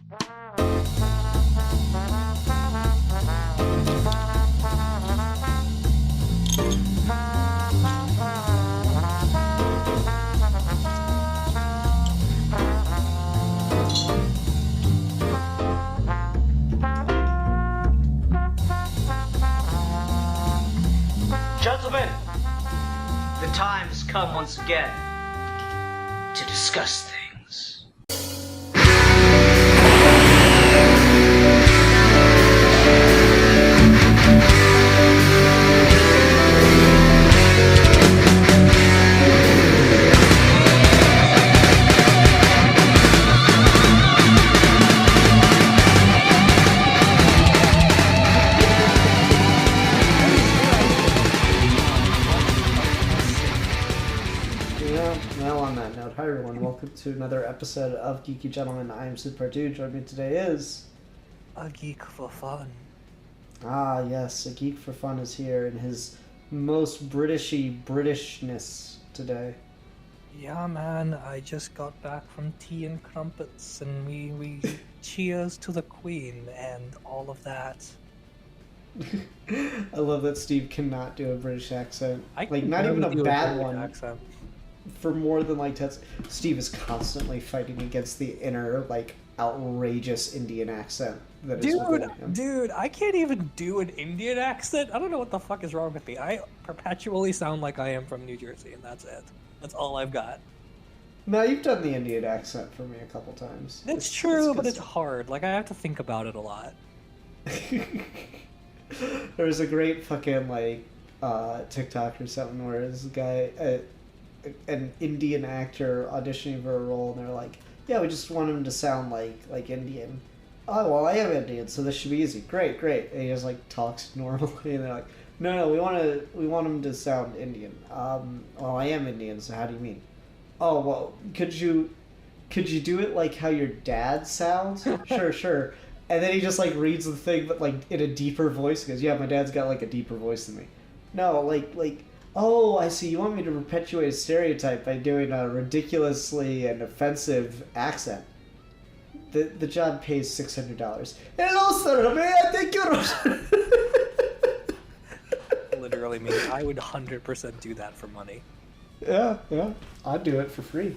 Gentlemen, the time has come once again to discuss things. Hi everyone, welcome to another episode of Geeky Gentlemen. I am Super Dude. Joining me today is... A geek for fun. Ah yes, a geek for fun is here in his most Britishy Britishness today. Yeah man, I just got back from tea and crumpets and we cheers to the Queen and all of that. I love that Steve cannot do a British accent. I Like, can not even barely a do bad British one. accent. For more than like 10... Steve is constantly fighting against the inner, like, outrageous Indian accent that is within him. Dude, I can't even do an Indian accent. I don't know what the fuck is wrong with me. I perpetually sound like I am from New Jersey, and that's it. That's all I've got. No, you've done the Indian accent for me a couple times. It's true, but it's hard. Like, I have to think about it a lot. There was a great fucking, like, TikTok or something where this guy... an Indian actor auditioning for a role, and they're like, "Yeah, we just want him to sound like Indian." Oh well, I am Indian, so this should be easy. Great. And he just like talks normally, and they're like, "No, we want him to sound Indian." Well, I am Indian, so how do you mean? Oh well, could you do it like how your dad sounds? Sure. And then he just like reads the thing, but like in a deeper voice. He goes, "Yeah, my dad's got like a deeper voice than me." No, like. Oh, I see. You want me to perpetuate a stereotype by doing a ridiculously and offensive accent. The job pays $600. Hello, sir. May I take your... Literally means I would 100% do that for money. Yeah. I'd do it for free.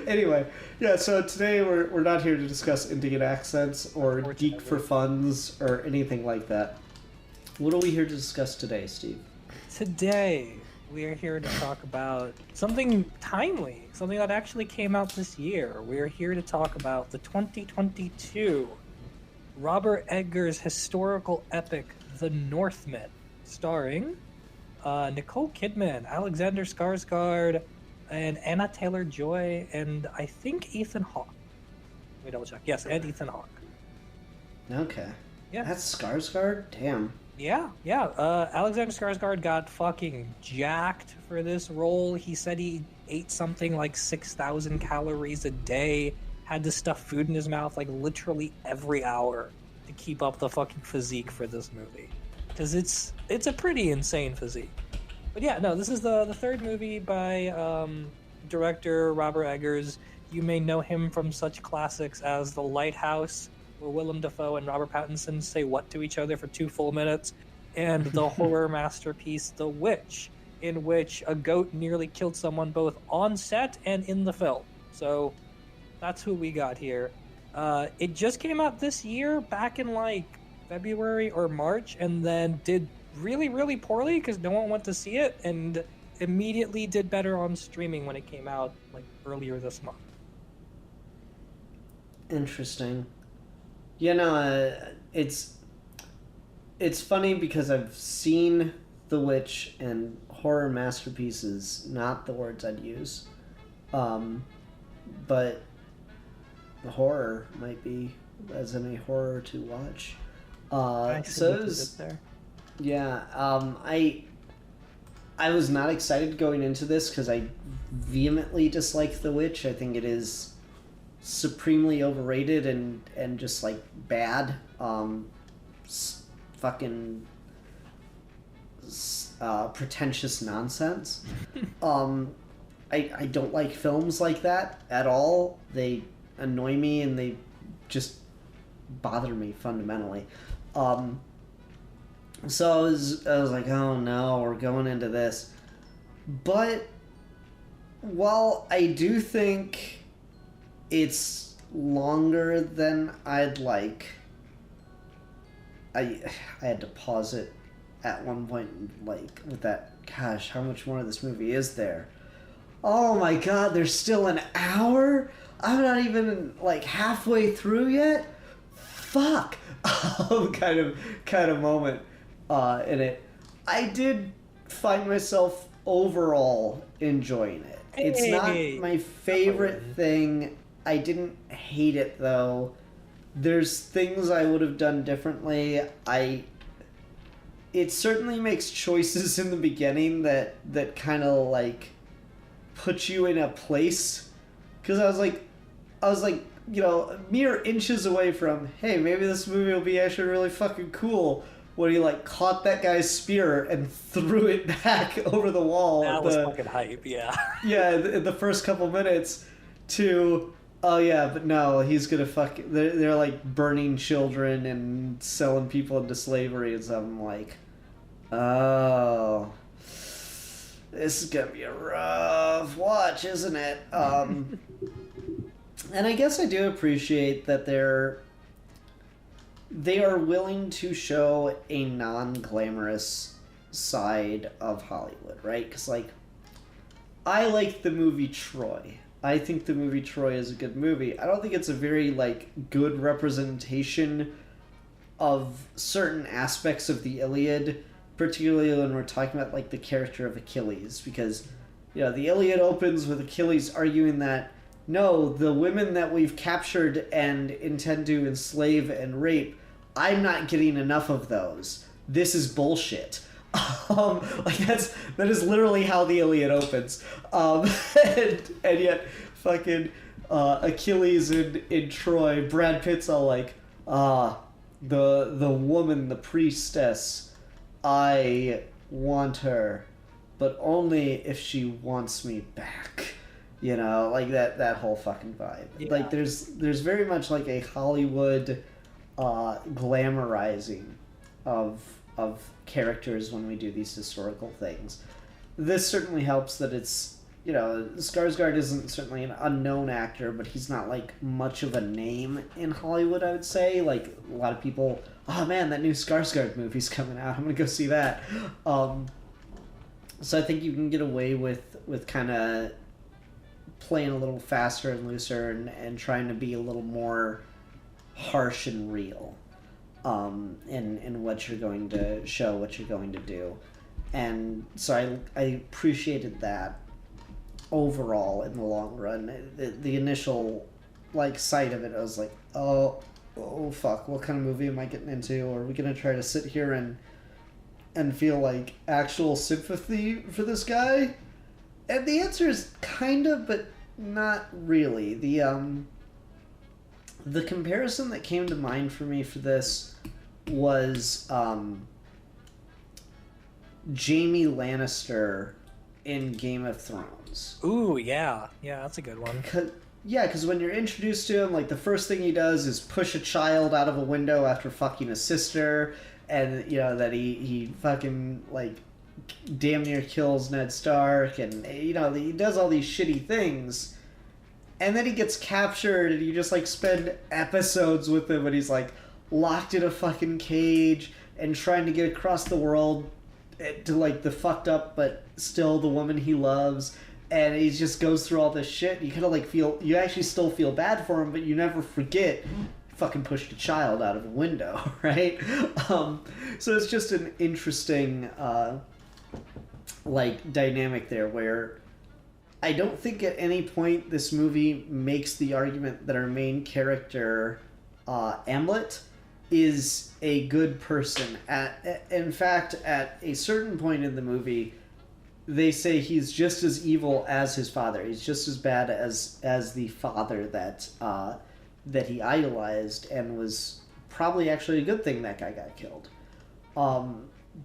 Anyway, yeah, so today we're not here to discuss Indian accents or geek for funs or anything like that. What are we here to discuss today, Steve? Today, we are here to talk about something timely, something that actually came out this year. We are here to talk about the 2022 Robert Eggers historical epic, The Northman, starring Nicole Kidman, Alexander Skarsgård, and Anna Taylor-Joy, and I think Ethan Hawke. Let me double check. Yes, and Ethan Hawke. Okay. Yeah. That's Skarsgård? Damn. Yeah. Alexander Skarsgård got fucking jacked for this role. He said he ate something like 6,000 calories a day, had to stuff food in his mouth like literally every hour to keep up the fucking physique for this movie. Because it's a pretty insane physique. But yeah, no, this is the third movie by director Robert Eggers. You may know him from such classics as The Lighthouse, where Willem Dafoe and Robert Pattinson say what to each other for 2 full minutes, and the horror masterpiece The Witch, in which a goat nearly killed someone both on set and in the film. So that's who we got here. It just came out this year, back in like February or March, and then did really, really poorly because no one went to see it, and immediately did better on streaming when it came out like earlier this month. Interesting. You know, it's funny because I've seen The Witch and horror masterpieces, not the words I'd use, but the horror might be as in a horror to watch. So it was, yeah. I was not excited going into this because I vehemently dislike The Witch. I think it is supremely overrated and just like bad, fucking pretentious nonsense. I don't like films like that at all. They annoy me and they just bother me fundamentally. So I was like, oh no, we're going into this. But while I do think it's longer than I'd like, I had to pause it at one point, like, with that, gosh, how much more of this movie is there? Oh my god, there's still an hour? I'm not even, like, halfway through yet? Fuck! kind of moment in it. I did find myself overall enjoying it. It's not my favorite thing. I didn't hate it, though. There's things I would have done differently. It certainly makes choices in the beginning that kind of, like, put you in a place. Because I was like, you know, mere inches away from, hey, maybe this movie will be actually really fucking cool, when he, like, caught that guy's spear and threw it back over the wall. That was fucking hype, yeah. Yeah, in the first couple minutes, to, oh yeah, but no, he's gonna they're like burning children and selling people into slavery, and so I'm like, oh, this is gonna be a rough watch, isn't it? And I guess I do appreciate that they are willing to show a non-glamorous side of Hollywood, right? Because, like, I like the movie Troy. I think the movie Troy is a good movie. I don't think it's a very, like, good representation of certain aspects of the Iliad, particularly when we're talking about, like, the character of Achilles, because, you know, the Iliad opens with Achilles arguing that, no, the women that we've captured and intend to enslave and rape, I'm not getting enough of those. This is bullshit. Like, that is literally how the Iliad opens. And yet, fucking Achilles in Troy, Brad Pitt's all like, the woman, the priestess, I want her, but only if she wants me back. You know, like that whole fucking vibe. Yeah. Like, there's very much like a Hollywood glamorizing of characters when we do these historical things. This certainly helps that it's, you know, Skarsgård isn't certainly an unknown actor, but he's not, like, much of a name in Hollywood, I would say. Like, a lot of people, oh man, that new Skarsgård movie's coming out, I'm gonna go see that. So I think you can get away with kind of playing a little faster and looser and trying to be a little more harsh and real in what you're going to show, what you're going to do. And so I appreciated that overall in the long run. The initial, like, sight of it, I was like, oh fuck, what kind of movie am I getting into? Are we going to try to sit here and feel, like, actual sympathy for this guy? And the answer is kind of, but not really. The comparison that came to mind for me for this was Jaime Lannister in Game of Thrones. Ooh, yeah. Yeah, that's a good one. Because when you're introduced to him, like, the first thing he does is push a child out of a window after fucking a sister, and, you know, that he fucking, like, damn near kills Ned Stark, and, you know, he does all these shitty things, and then he gets captured, and you just, like, spend episodes with him, and he's, like, locked in a fucking cage and trying to get across the world to, like, the fucked up but still the woman he loves, and he just goes through all this shit. You kind of, like, you actually still feel bad for him, but you never forget fucking pushed a child out of a window, right? So it's just an interesting like, dynamic there, where I don't think at any point this movie makes the argument that our main character, Amlet, is a good person. In fact, at a certain point in the movie, they say he's just as evil as his father. He's just as bad as the father that he idolized, and was probably actually a good thing that guy got killed.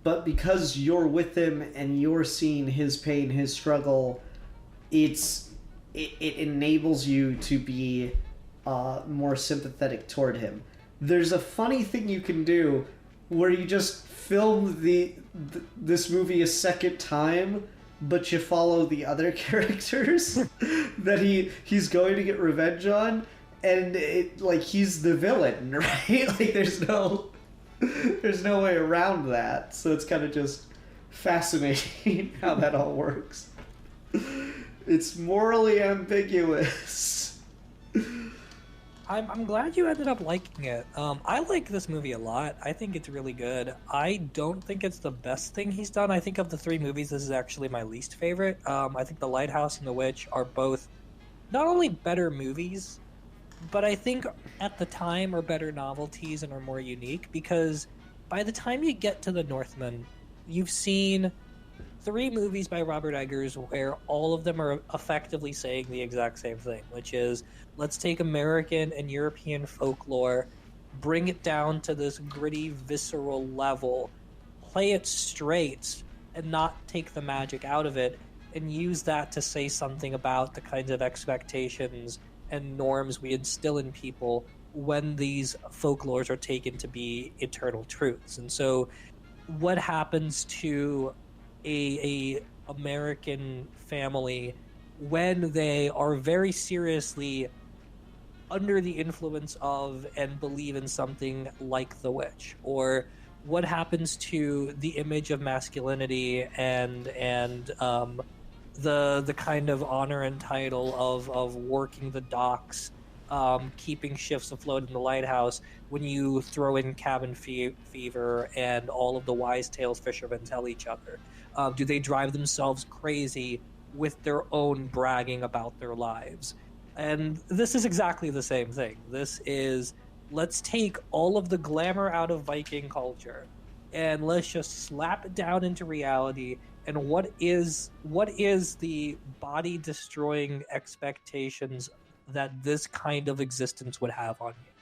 But because you're with him and you're seeing his pain, his struggle, it enables you to be more sympathetic toward him. There's a funny thing you can do where you just film this movie a second time, but you follow the other characters that he's going to get revenge on, and he's the villain, right? Like there's no way around that. So it's kind of just fascinating how that all works. It's morally ambiguous. I'm glad you ended up liking it. I like this movie a lot. I think it's really good. I don't think it's the best thing he's done. I think of the three movies, this is actually my least favorite. I think The Lighthouse and The Witch are both not only better movies, but I think at the time are better novelties and are more unique, because by the time you get to The Northman, you've seen 3 movies by Robert Eggers where all of them are effectively saying the exact same thing, which is, let's take American and European folklore, bring it down to this gritty, visceral level, play it straight, and not take the magic out of it, and use that to say something about the kinds of expectations and norms we instill in people when these folklores are taken to be eternal truths. And so what happens to a American family when they are very seriously under the influence of and believe in something like the witch? Or what happens to the image of masculinity and the kind of honor and title of working the docks, keeping shifts afloat in the lighthouse, when you throw in cabin fever and all of the wise tales fishermen tell each other? Do they drive themselves crazy with their own bragging about their lives? And this is exactly the same thing. This is, let's take all of the glamour out of Viking culture and let's just slap it down into reality. And what is the body destroying expectations that this kind of existence would have on you?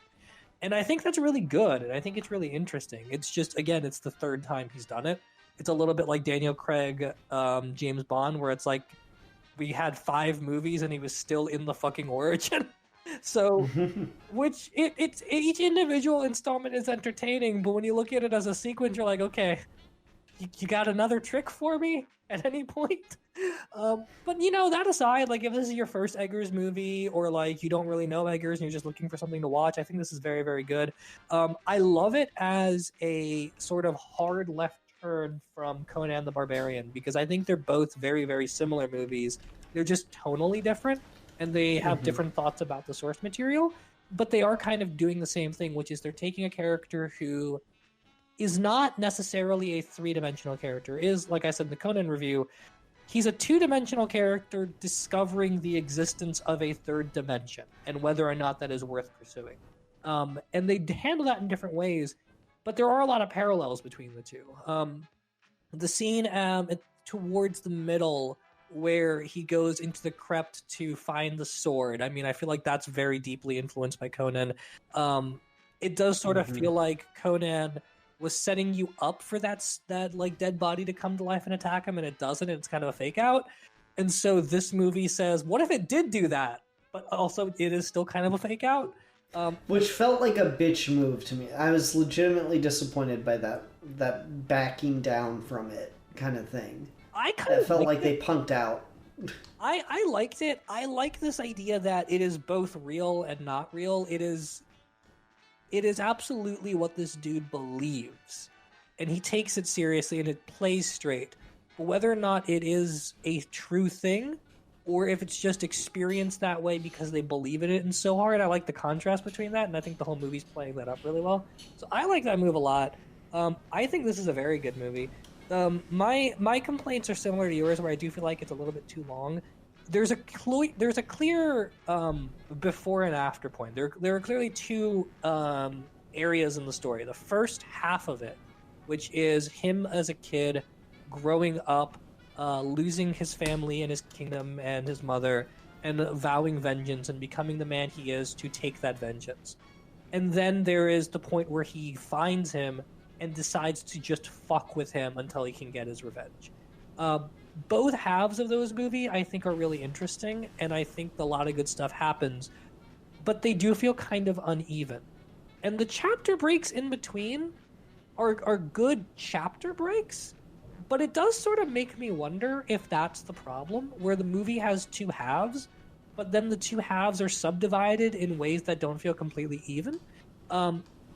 And I think that's really good, and I think it's really interesting. It's just, again, it's the 3rd time he's done it. It's a little bit like Daniel Craig, James Bond, where it's like we had 5 movies and he was still in the fucking origin. So, which it's each individual installment is entertaining, but when you look at it as a sequence, you're like, okay, you got another trick for me at any point? But that aside, like if this is your first Eggers movie, or like you don't really know Eggers and you're just looking for something to watch, I think this is very, very good. I love it as a sort of hard left turn from Conan the Barbarian, because I think they're both very, very similar movies. They're just tonally different, and they have different thoughts about the source material, but they are kind of doing the same thing, which is they're taking a character who is not necessarily a 3-dimensional character. Is, like I said in the Conan review, he's a 2-dimensional character discovering the existence of a 3rd dimension and whether or not that is worth pursuing. And they handle that in different ways, but there are a lot of parallels between the two. The scene towards the middle where he goes into the crypt to find the sword, I mean, I feel like that's very deeply influenced by Conan. It does sort of feel like Conan was setting you up for that like dead body to come to life and attack him, and it doesn't, and it's kind of a fake out. And so this movie says, what if it did do that, but also it is still kind of a fake out? Which felt like a bitch move to me. I was legitimately disappointed by that backing down from it kind of thing. I kind of felt like they punked out. I liked it. I like this idea that it is both real and not real. It is absolutely what this dude believes, and he takes it seriously, and it plays straight. But whether or not it is a true thing, or if it's just experienced that way because they believe in it and so hard, I like the contrast between that, and I think the whole movie's playing that up really well. So I like that move a lot. I think this is a very good movie. My complaints are similar to yours, where I do feel like it's a little bit too long. There's a clear before and after point. There are clearly 2 areas in the story. The first half of it, which is him as a kid growing up, losing his family and his kingdom and his mother, and vowing vengeance and becoming the man he is to take that vengeance. And then there is the point where he finds him and decides to just fuck with him until he can get his revenge. both halves of those movies I think are really interesting, and I think a lot of good stuff happens, but they do feel kind of uneven. And the chapter breaks in between are good chapter breaks, but it does sort of make me wonder if that's the problem, where the movie has two halves, but then the two halves are subdivided in ways that don't feel completely even.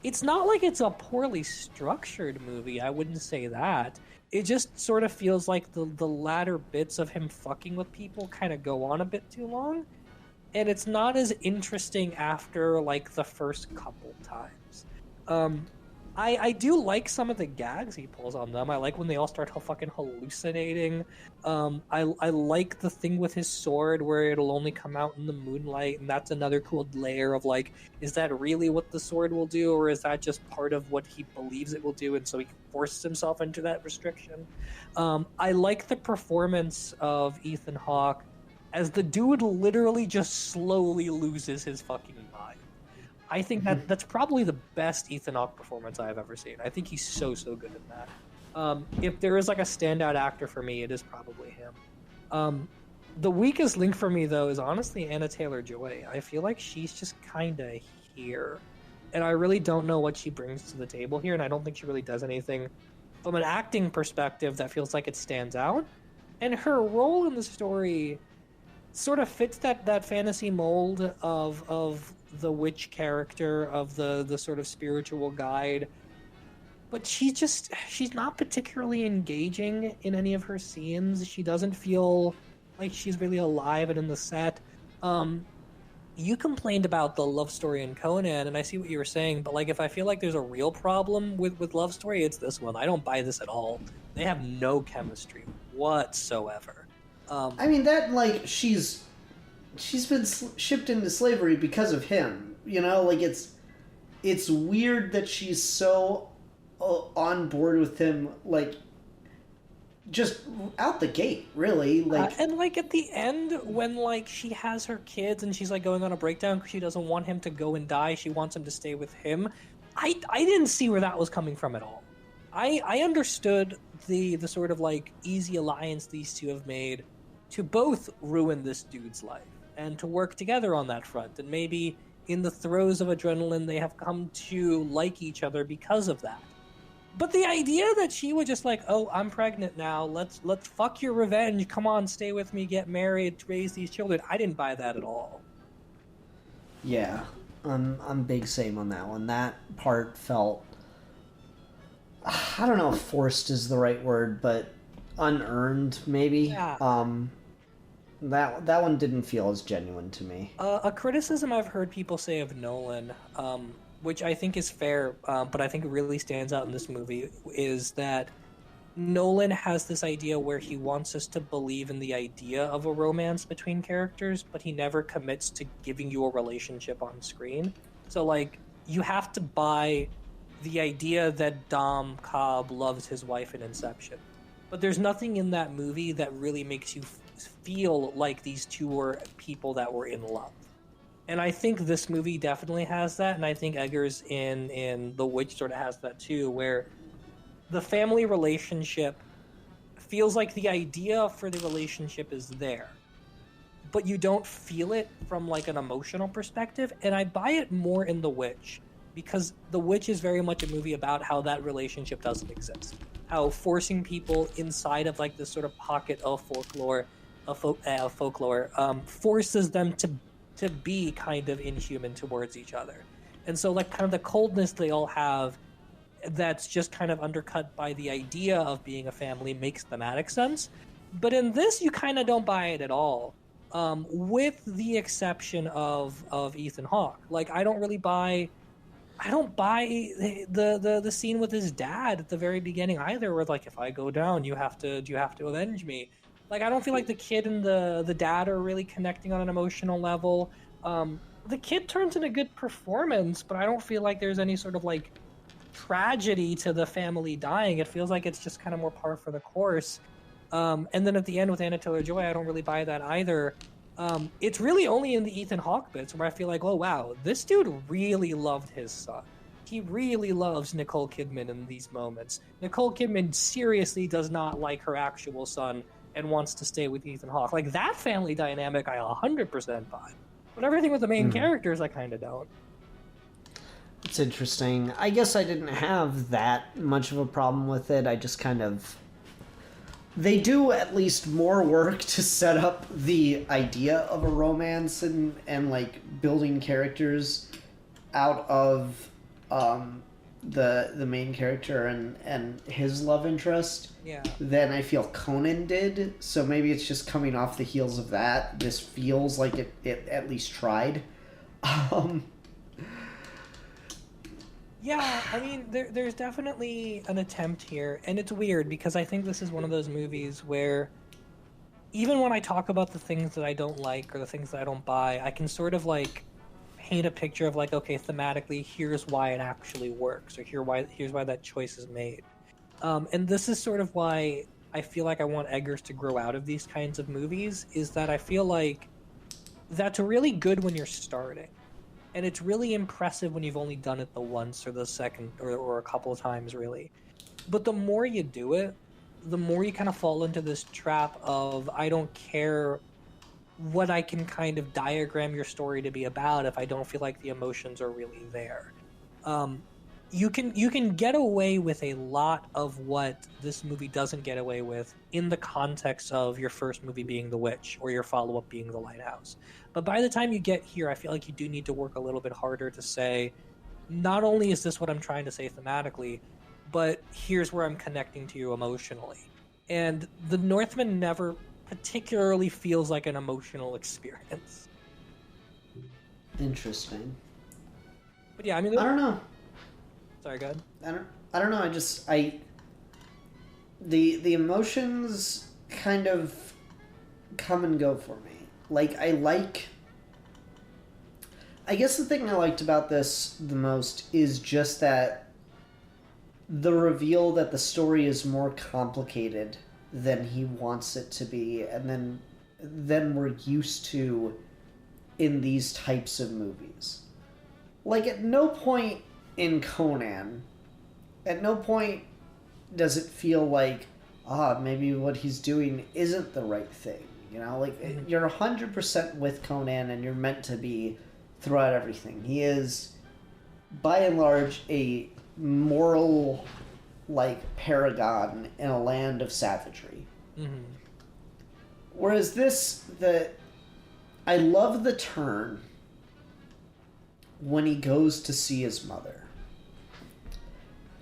It's not like it's a poorly structured movie, I wouldn't say that. It just sort of feels like the latter bits of him fucking with people kind of go on a bit too long, and it's not as interesting after like the first couple times. I do like some of the gags he pulls on them. I like when they all start fucking hallucinating. I like the thing with his sword where it'll only come out in the moonlight, and that's another cool layer of like, is that really what the sword will do, or is that just part of what he believes it will do, and so he forces himself into that restriction? I like the performance of Ethan Hawke as the dude literally just slowly loses his fucking mind. I think that's probably the best Ethan Hawke performance I've ever seen. I think he's so good in that. If there is like a standout actor for me, it is probably him. The weakest link for me though is honestly Anna Taylor-Joy. I feel like she's just kind of here, and I really don't know what she brings to the table here, and I don't think she really does anything from an acting perspective that feels like it stands out. And her role in the story sort of fits that fantasy mold of the witch character, of the sort of spiritual guide, but she's not particularly engaging in any of her scenes. She doesn't feel like she's really alive and in the set. You complained about the love story in Conan, and I see what you were saying, but like, if I feel like there's a real problem with love story, it's this one. I don't buy this at all. They have no chemistry whatsoever. I mean, that, like, she's been shipped into slavery because of him, you know? Like, it's weird that she's so on board with him, like, just out the gate, really. Like, and, like, at the end, when, like, she has her kids and she's, like, going on a breakdown because she doesn't want him to go and die, she wants him to stay with him, I didn't see where that was coming from at all. I understood the sort of, like, easy alliance these two have made to both ruin this dude's life and to work together on that front, and maybe in the throes of adrenaline they have come to like each other because of that. But the idea that she would just like, oh, I'm pregnant now, let's fuck your revenge, come on, stay with me, get married, raise these children, I didn't buy that at all. Yeah, I'm big same on that one. That part felt, I don't know if forced is the right word, but unearned maybe. Yeah. That one didn't feel as genuine to me. A criticism I've heard people say of Nolan, which I think is fair, but I think it really stands out in this movie, is that Nolan has this idea where he wants us to believe in the idea of a romance between characters, but he never commits to giving you a relationship on screen. So, like, you have to buy the idea that Dom Cobb loves his wife in Inception. But there's nothing in that movie that really makes you feel like these two were people that were in love. And I think this movie definitely has that, and I think Eggers in The Witch sort of has that too, where the family relationship feels like the idea for the relationship is there, but you don't feel it from like an emotional perspective, and I buy it more in The Witch, because The Witch is very much a movie about how that relationship doesn't exist. How forcing people inside of like this sort of pocket of folklore, forces them to be kind of inhuman towards each other. And so like kind of the coldness they all have that's just kind of undercut by the idea of being a family makes thematic sense. But in this, you kind of don't buy it at all, with the exception of Ethan Hawke. Like, I don't buy the scene with his dad at the very beginning either, where like, if I go down, you have to avenge me. Like, I don't feel like the kid and the dad are really connecting on an emotional level. The kid turns in a good performance, but I don't feel like there's any sort of like tragedy to the family dying. It feels like it's just kind of more par for the course. And then at the end with Anna Taylor-Joy, I don't really buy that either. It's really only in the Ethan Hawke bits where I feel like, oh wow, this dude really loved his son. He really loves Nicole Kidman in these moments. Nicole Kidman seriously does not like her actual son, and wants to stay with Ethan Hawke. Like, that family dynamic I 100% buy. But everything with the main characters I kind of don't. It's interesting. I guess I didn't have that much of a problem with it. I just kind of... They do at least more work to set up the idea of a romance and like building characters out of the main character and his love interest than I feel Conan did. So maybe it's just coming off the heels of that. This feels like it at least tried. Yeah, I mean, there's definitely an attempt here, and it's weird because I think this is one of those movies where even when I talk about the things that I don't like or the things that I don't buy, I can sort of like paint a picture of like, okay, thematically, here's why it actually works, or here's why that choice is made. And this is sort of why I feel like I want Eggers to grow out of these kinds of movies, is that I feel like that's really good when you're starting. And it's really impressive when you've only done it the once or the second or a couple of times, really. But the more you do it, the more you kind of fall into this trap of, I don't care what I can kind of diagram your story to be about if I don't feel like the emotions are really there. You can get away with a lot of what this movie doesn't get away with in the context of your first movie being The Witch or your follow-up being The Lighthouse. But by the time you get here, I feel like you do need to work a little bit harder to say, not only is this what I'm trying to say thematically, but here's where I'm connecting to you emotionally. And The Northman never particularly feels like an emotional experience. Interesting. But yeah, I mean, I don't know. Sorry, go ahead. I don't know. The emotions kind of come and go for me. Like, I guess the thing I liked about this the most is just that the reveal that the story is more complicated than he wants it to be, and than we're used to in these types of movies. Like, at no point in Conan, at no point does it feel like, maybe what he's doing isn't the right thing. You know, like, you're 100% with Conan, and you're meant to be throughout everything. He is, by and large, a moral, like, paragon in a land of savagery. Mm-hmm. Whereas I love the turn when he goes to see his mother.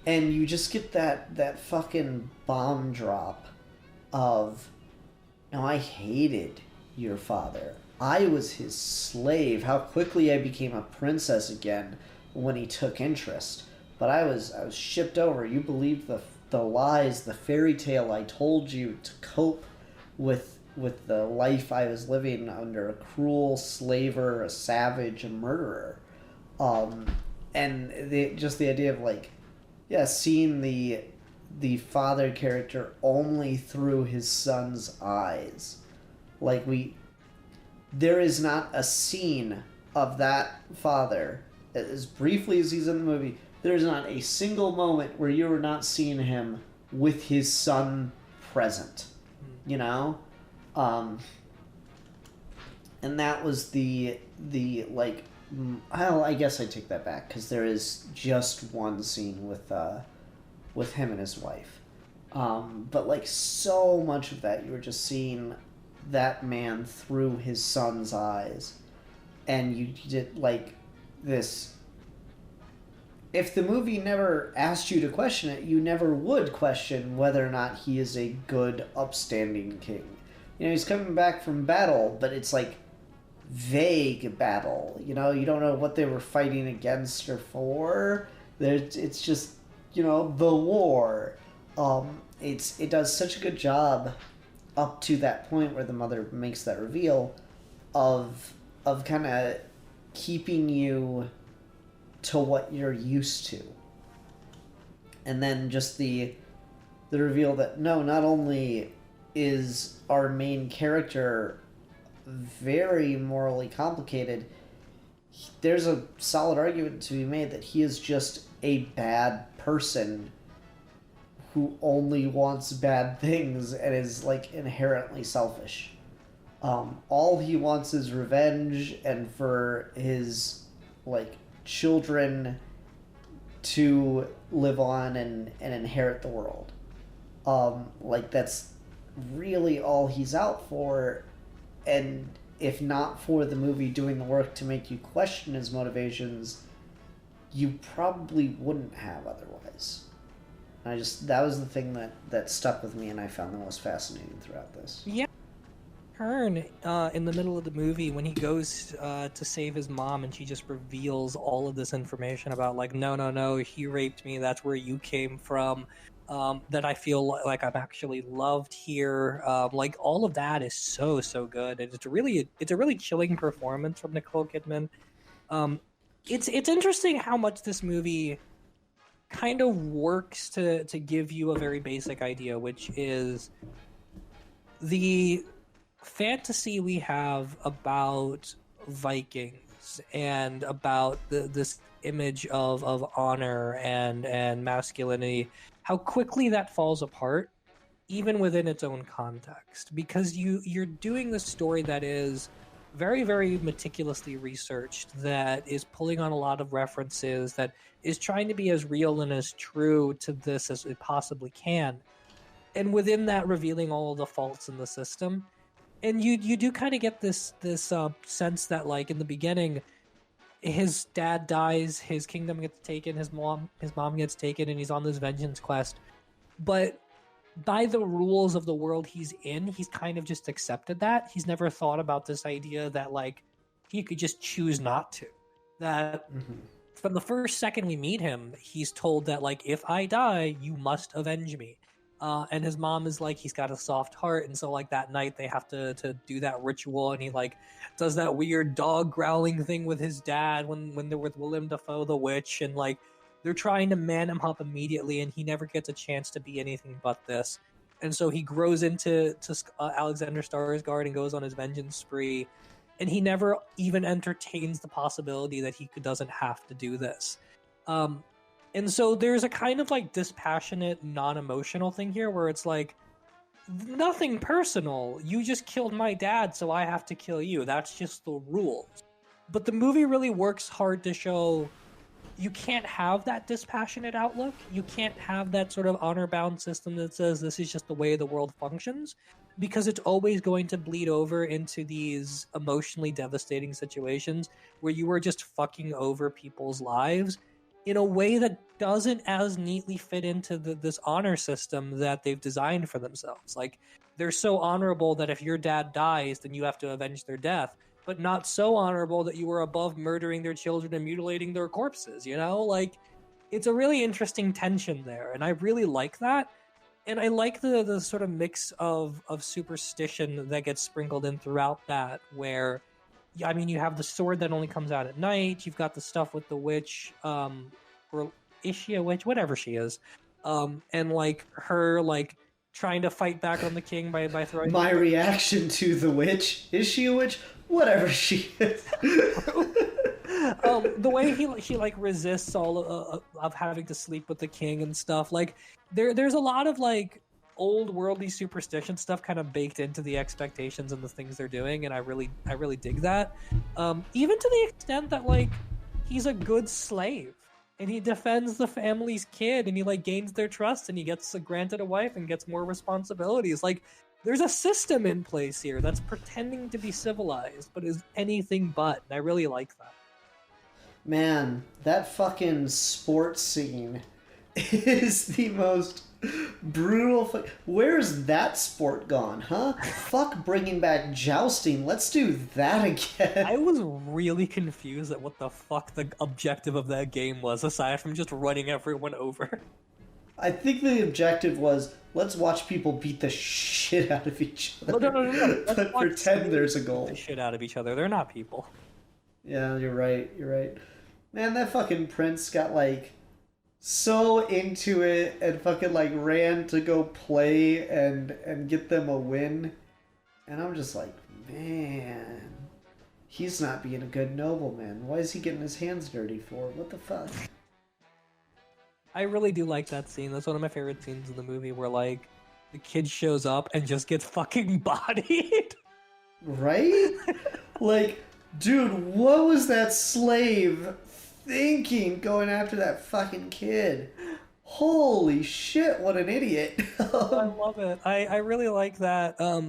And you just get that fucking bomb drop of, no, I hated your father. I was his slave. How quickly I became a princess again when he took interest. But I was shipped over. You believed the lies, the fairy tale I told you to cope with the life I was living under a cruel slaver, a savage, a murderer. And just the idea of, like, seeing the father character only through his son's eyes. Like, there is not a scene of that father, as briefly as he's in the movie, there's not a single moment where you're not seeing him with his son present, you know? And that was the like, well, I guess I take that back, because there is just one scene with him and his wife. But, like, so much of that, you were just seeing that man through his son's eyes. And you did, like, this... If the movie never asked you to question it, you never would question whether or not he is a good, upstanding king. You know, he's coming back from battle, but it's, like, vague battle. You know, you don't know what they were fighting against or for. It's just, you know, the war. It does such a good job up to that point where the mother makes that reveal of kind of keeping you to what you're used to. And then just the reveal that, no, not only is our main character very morally complicated, there's a solid argument to be made that he is just a bad person who only wants bad things and is like inherently selfish. All he wants is revenge and for his like children to live on and inherit the world. Like that's really all he's out for, and if not for the movie doing the work to make you question his motivations, you probably wouldn't have otherwise. And that was the thing that stuck with me and I found the most fascinating throughout this. Yeah. Turn in the middle of the movie when he goes to save his mom and she just reveals all of this information about like no, he raped me, that's where you came from, that I feel like I'm actually loved here, like all of that is so good, and it's a really chilling performance from Nicole Kidman. It's interesting how much this movie kind of works to give you a very basic idea, which is the fantasy we have about Vikings and about this image of honor and masculinity, how quickly that falls apart even within its own context, because you're doing the story that is very, very meticulously researched, that is pulling on a lot of references, that is trying to be as real and as true to this as it possibly can, and within that revealing all of the faults in the system. And you do kind of get this sense that like in the beginning, his dad dies, his kingdom gets taken, his mom gets taken, and he's on this vengeance quest. But by the rules of the world he's in, he's kind of just accepted that. He's never thought about this idea that like he could just choose not to. That from the first second we meet him, he's told that like if I die, you must avenge me. And his mom is like, he's got a soft heart, and so like that night they have to do that ritual, and he like does that weird dog growling thing with his dad when they're with Willem Dafoe the witch, and like they're trying to man him up immediately, and he never gets a chance to be anything but this. And so he grows into Alexander Skarsgård and goes on his vengeance spree, and he never even entertains the possibility that he doesn't have to do this. And so there's a kind of like dispassionate, non-emotional thing here where it's like, nothing personal. You just killed my dad, so I have to kill you. That's just the rules. But the movie really works hard to show you can't have that dispassionate outlook. You can't have that sort of honor-bound system that says this is just the way the world functions, because it's always going to bleed over into these emotionally devastating situations where you are just fucking over people's lives in a way that doesn't as neatly fit into this honor system that they've designed for themselves. Like, they're so honorable that if your dad dies, then you have to avenge their death, but not so honorable that you were above murdering their children and mutilating their corpses, you know? Like, it's a really interesting tension there, and I really like that. And I like the sort of mix of superstition that gets sprinkled in throughout that, where I mean, you have the sword that only comes out at night. You've got the stuff with the witch, or is she a witch? Whatever she is, and like her like trying to fight back on the king by throwing. My reaction to the witch: is she a witch? Whatever she is. The way she like resists all of having to sleep with the king and stuff. Like there's a lot of like old worldly superstition stuff kind of baked into the expectations and the things they're doing, and I really dig that. Even to the extent that like he's a good slave and he defends the family's kid and he like gains their trust and he gets granted a wife and gets more responsibilities. Like there's a system in place here that's pretending to be civilized but is anything but, and I really like that. Man, that fucking sports scene is the most brutal. Where's that sport gone, huh? Fuck bringing back jousting. Let's do that again. I was really confused at what the fuck the objective of that game was, aside from just running everyone over. I think the objective was, let's watch people beat the shit out of each other. No. But pretend there's a goal. Beat the shit out of each other. They're not people. Yeah, you're right. Man, that fucking prince got like so into it and fucking like ran to go play and get them a win, and I'm just like, man, he's not being a good nobleman. Why is he getting his hands dirty for? What the fuck? I really do like that scene. That's one of my favorite scenes in the movie where like the kid shows up and just gets fucking bodied. Right? Like, dude, what was that slave thinking going after that fucking kid? Holy shit, what an idiot. I love it. I really like that. All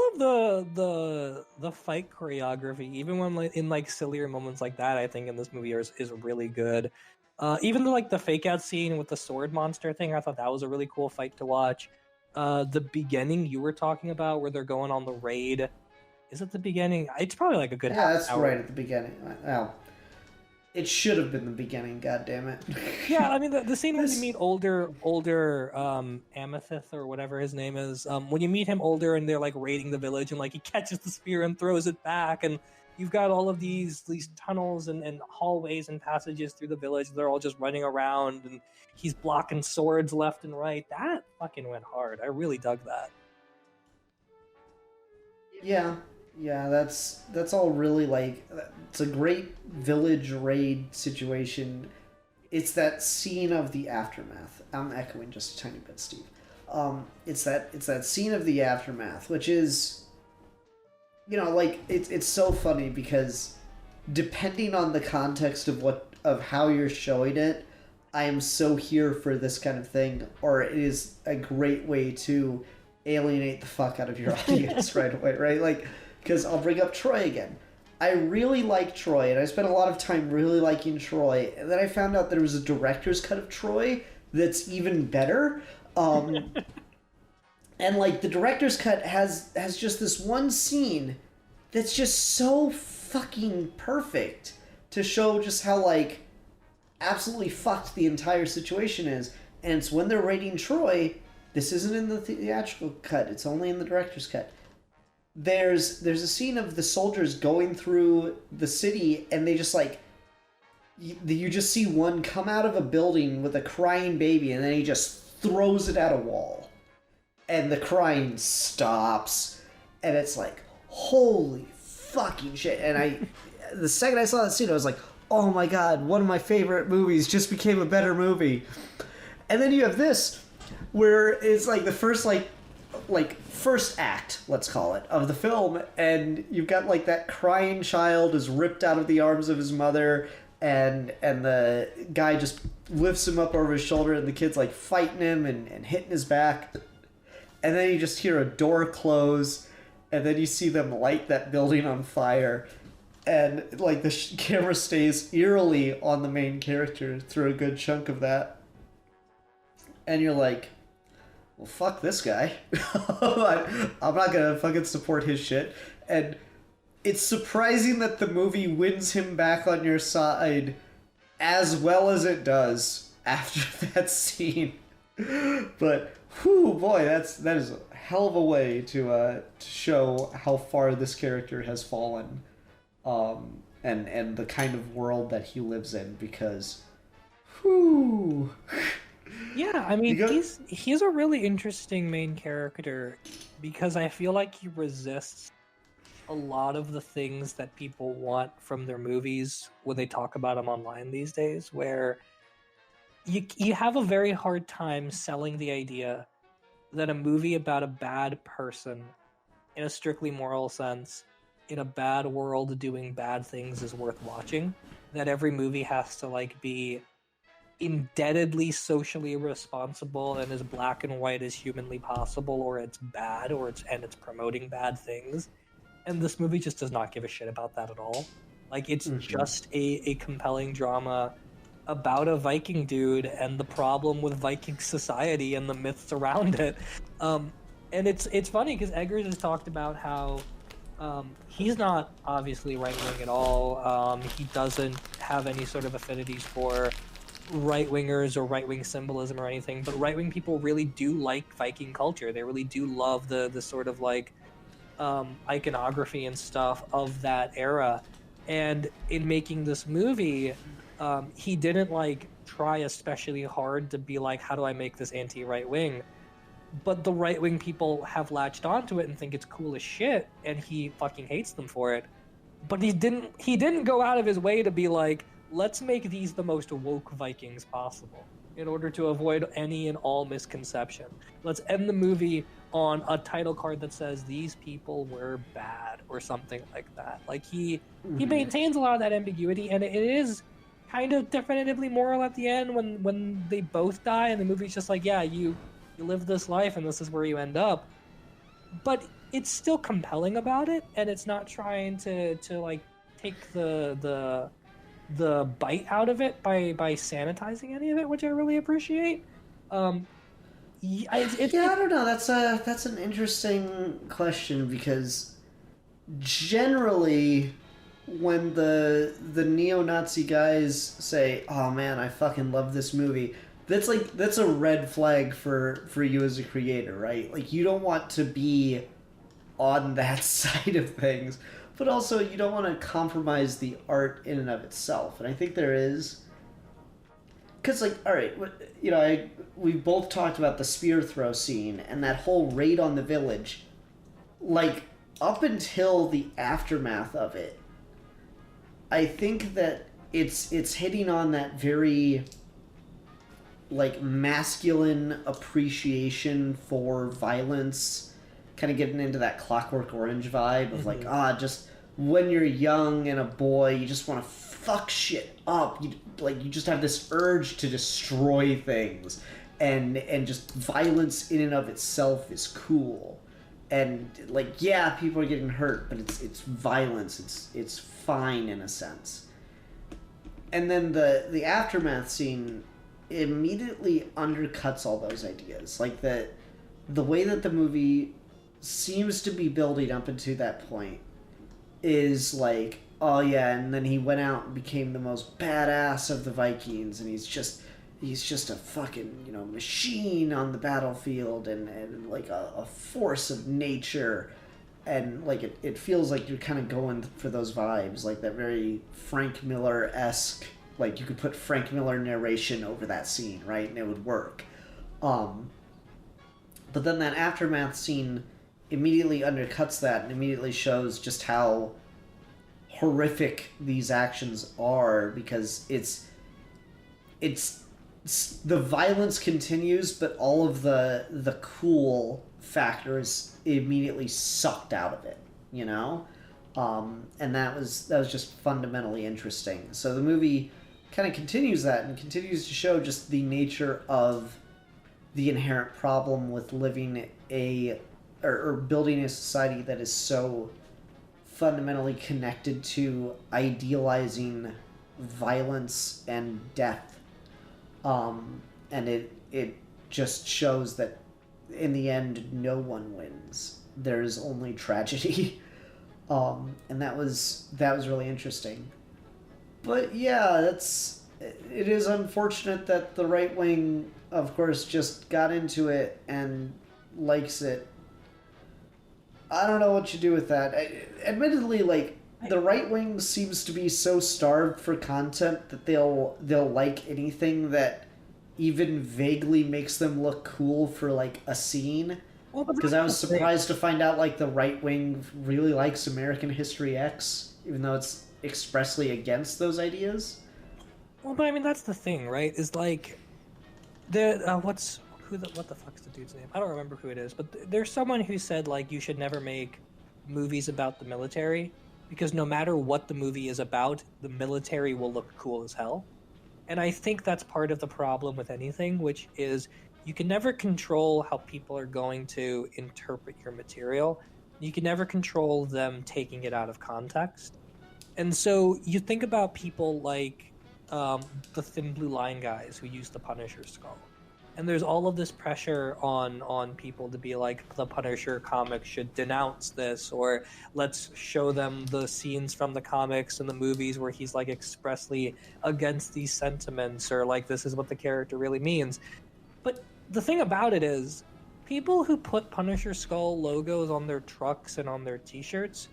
of the fight choreography, even when like in like sillier moments like that, I think in this movie is really good. Even the fake out scene with the sword monster thing, I thought that was a really cool fight to watch. The beginning you were talking about where they're going on the raid, is it the beginning? It's probably like a good Yeah, half that's hour. right at the beginning. Well, it should have been the beginning, god damn it. Yeah, I mean the scene when you This- meet older Amethyst or whatever his name is, when you meet him older and they're like raiding the village and like he catches the spear and throws it back and you've got all of these tunnels and hallways and passages through the village. They're all just running around and he's blocking swords left and right. That fucking went hard. I really dug that. Yeah, yeah, that's all really like it's a great village raid situation. It's that scene of the aftermath. I'm echoing just a tiny bit, Steve. It's that scene of the aftermath, which is, like it's so funny because depending on the context of how you're showing it, I am so here for this kind of thing, or it is a great way to alienate the fuck out of your audience right away, right? Like, because I'll bring up Troy again. I really like Troy, and I spent a lot of time really liking Troy, and then I found out there was a director's cut of Troy that's even better. And like the director's cut has just this one scene that's just so fucking perfect to show just how like absolutely fucked the entire situation is. And it's when they're raiding Troy. This isn't in the theatrical cut. It's only in the director's cut. There's a scene of the soldiers going through the city, and they just like you just see one come out of a building with a crying baby, and then he just throws it at a wall, and the crying stops, and it's like holy fucking shit. And the second I saw that scene, I was like, oh my god, one of my favorite movies just became a better movie. And then you have this, where it's like the first first act, let's call it, of the film, and you've got like that crying child is ripped out of the arms of his mother, and the guy just lifts him up over his shoulder, and the kid's like fighting him and hitting his back, and then you just hear a door close, and then you see them light that building on fire, and like the camera stays eerily on the main character through a good chunk of that, and you're like, well, fuck this guy. I'm not gonna fucking support his shit. And it's surprising that the movie wins him back on your side as well as it does after that scene. But, whew, boy, that is a hell of a way to show how far this character has fallen, and the kind of world that he lives in, because, whew. Yeah, I mean, he's a really interesting main character because I feel like he resists a lot of the things that people want from their movies when they talk about them online these days, where you have a very hard time selling the idea that a movie about a bad person, in a strictly moral sense, in a bad world doing bad things is worth watching. That every movie has to like be indebtedly socially responsible and as black and white as humanly possible, or it's bad, or it's promoting bad things. And this movie just does not give a shit about that at all. Like, it's just a compelling drama about a Viking dude and the problem with Viking society and the myths around it. And it's funny because Eggers has talked about how he's not obviously right-wing at all. He doesn't have any sort of affinities for right-wingers or right-wing symbolism or anything, but right-wing people really do like Viking culture. They really do love the sort of like iconography and stuff of that era. And in making this movie, he didn't like try especially hard to be like, how do I make this anti-right-wing? But the right-wing people have latched onto it and think it's cool as shit, and he fucking hates them for it. But he didn't go out of his way to be like, let's make these the most woke Vikings possible. in order to avoid any and all misconception. Let's end the movie on a title card that says these people were bad or something like that. Like he maintains a lot of that ambiguity, and it is kind of definitively moral at the end when they both die, and the movie's just like, yeah, you live this life and this is where you end up. But it's still compelling about it, and it's not trying to like take the bite out of it by sanitizing any of it, which I really appreciate. I don't know. That's an interesting question, because generally, when the neo-Nazi guys say, "Oh man, I fucking love this movie," that's a red flag for you as a creator, right? Like, you don't want to be on that side of things, but also you don't want to compromise the art in and of itself. And I think there is, because, like, all right, you know, we've both talked about the spear throw scene and that whole raid on the village. Like, up until the aftermath of it, I think that it's hitting on that very, like, masculine appreciation for violence, kind of getting into that Clockwork Orange vibe of like, just when you're young and a boy, you just want to fuck shit up. You just have this urge to destroy things, and just violence in and of itself is cool. And, like, yeah, people are getting hurt, but it's violence. It's fine in a sense. And then the aftermath scene immediately undercuts all those ideas. Like, the way that the movie seems to be building up into that point is like, oh yeah, and then he went out and became the most badass of the Vikings, and he's just a fucking, you know, machine on the battlefield, and like a force of nature. And like it feels like you're kind of going for those vibes, like that very Frank Miller-esque, like you could put Frank Miller narration over that scene, right, and it would work. But then that aftermath scene immediately undercuts that and immediately shows just how horrific these actions are, because it's the violence continues, but all of the cool factors immediately sucked out of it, you know? And that was just fundamentally interesting. So the movie kind of continues that and continues to show just the nature of the inherent problem with living or building a society that is so fundamentally connected to idealizing violence and death. And it just shows that in the end, no one wins. There's only tragedy. And that was really interesting. But yeah, it is unfortunate that the right wing, of course, just got into it and likes it. I don't know what you do with that. Admittedly, like, the right wing seems to be so starved for content that they'll like anything that even vaguely makes them look cool for, like, a scene. Because I was surprised to find out, like, the right wing really likes American History X, even though it's expressly against those ideas. Well, but I mean, that's the thing, right? Is like, what the fuck's the dude's name? I don't remember who it is, but there's someone who said, like, you should never make movies about the military, because no matter what the movie is about, the military will look cool as hell. And I think that's part of the problem with anything, which is you can never control how people are going to interpret your material. You can never control them taking it out of context. And so you think about people like the Thin Blue Line guys who use the Punisher skull. And there's all of this pressure on people to be like, the Punisher comic should denounce this, or let's show them the scenes from the comics and the movies where he's like expressly against these sentiments, or like this is what the character really means. But the thing about it is, people who put Punisher skull logos on their trucks and on their t-shirts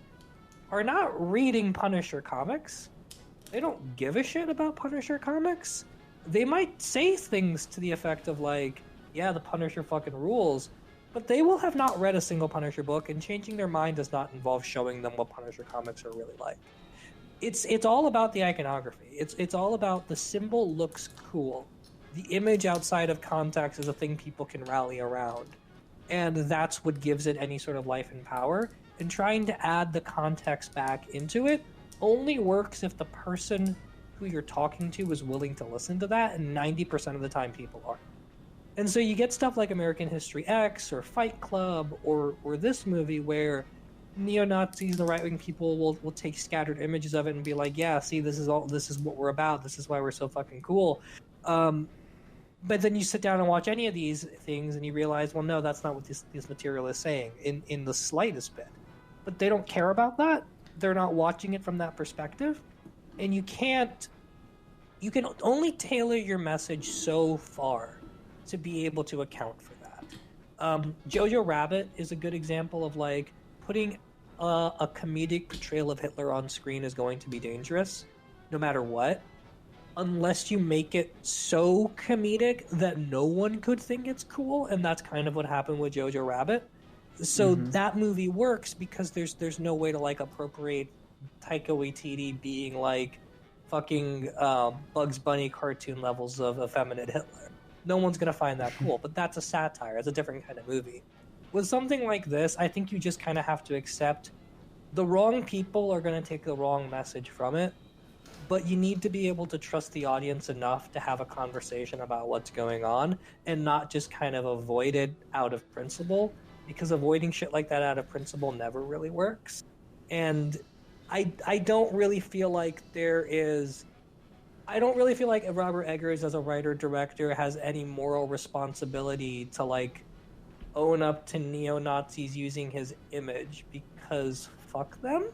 are not reading Punisher comics. They don't give a shit about Punisher comics. They might say things to the effect of like, yeah, the Punisher fucking rules, but they will have not read a single Punisher book, and changing their mind does not involve showing them what Punisher comics are really like. It's all about the iconography. It's all about the symbol looks cool. the image outside of context is a thing people can rally around. And that's what gives it any sort of life and power. And trying to add the context back into it only works if the person who you're talking to is willing to listen to that, and 90% of the time people are. And so you get stuff like American History X or Fight Club or this movie where neo-Nazis and the right-wing people will take scattered images of it and be like, yeah, see, this is what we're about, this is why we're so fucking cool. But then you sit down and watch any of these things and you realize, well, no, that's not what this material is saying in the slightest bit. But they don't care about that. They're not watching it from that perspective. And you can only tailor your message so far to be able to account for that. Jojo Rabbit is a good example of like putting a comedic portrayal of Hitler on screen is going to be dangerous, no matter what, unless you make it so comedic that no one could think it's cool, and that's kind of what happened with Jojo Rabbit. So that movie works because there's no way to like appropriate Taika Waititi being like fucking Bugs Bunny cartoon levels of effeminate Hitler. No one's gonna find that cool, but that's a satire. It's a different kind of movie. With something like this, I think you just kind of have to accept the wrong people are gonna take the wrong message from it, but you need to be able to trust the audience enough to have a conversation about what's going on and not just kind of avoid it out of principle, because avoiding shit like that out of principle never really works. And I don't really feel like Robert Eggers as a writer-director has any moral responsibility to like own up to neo-Nazis using his image, because fuck them,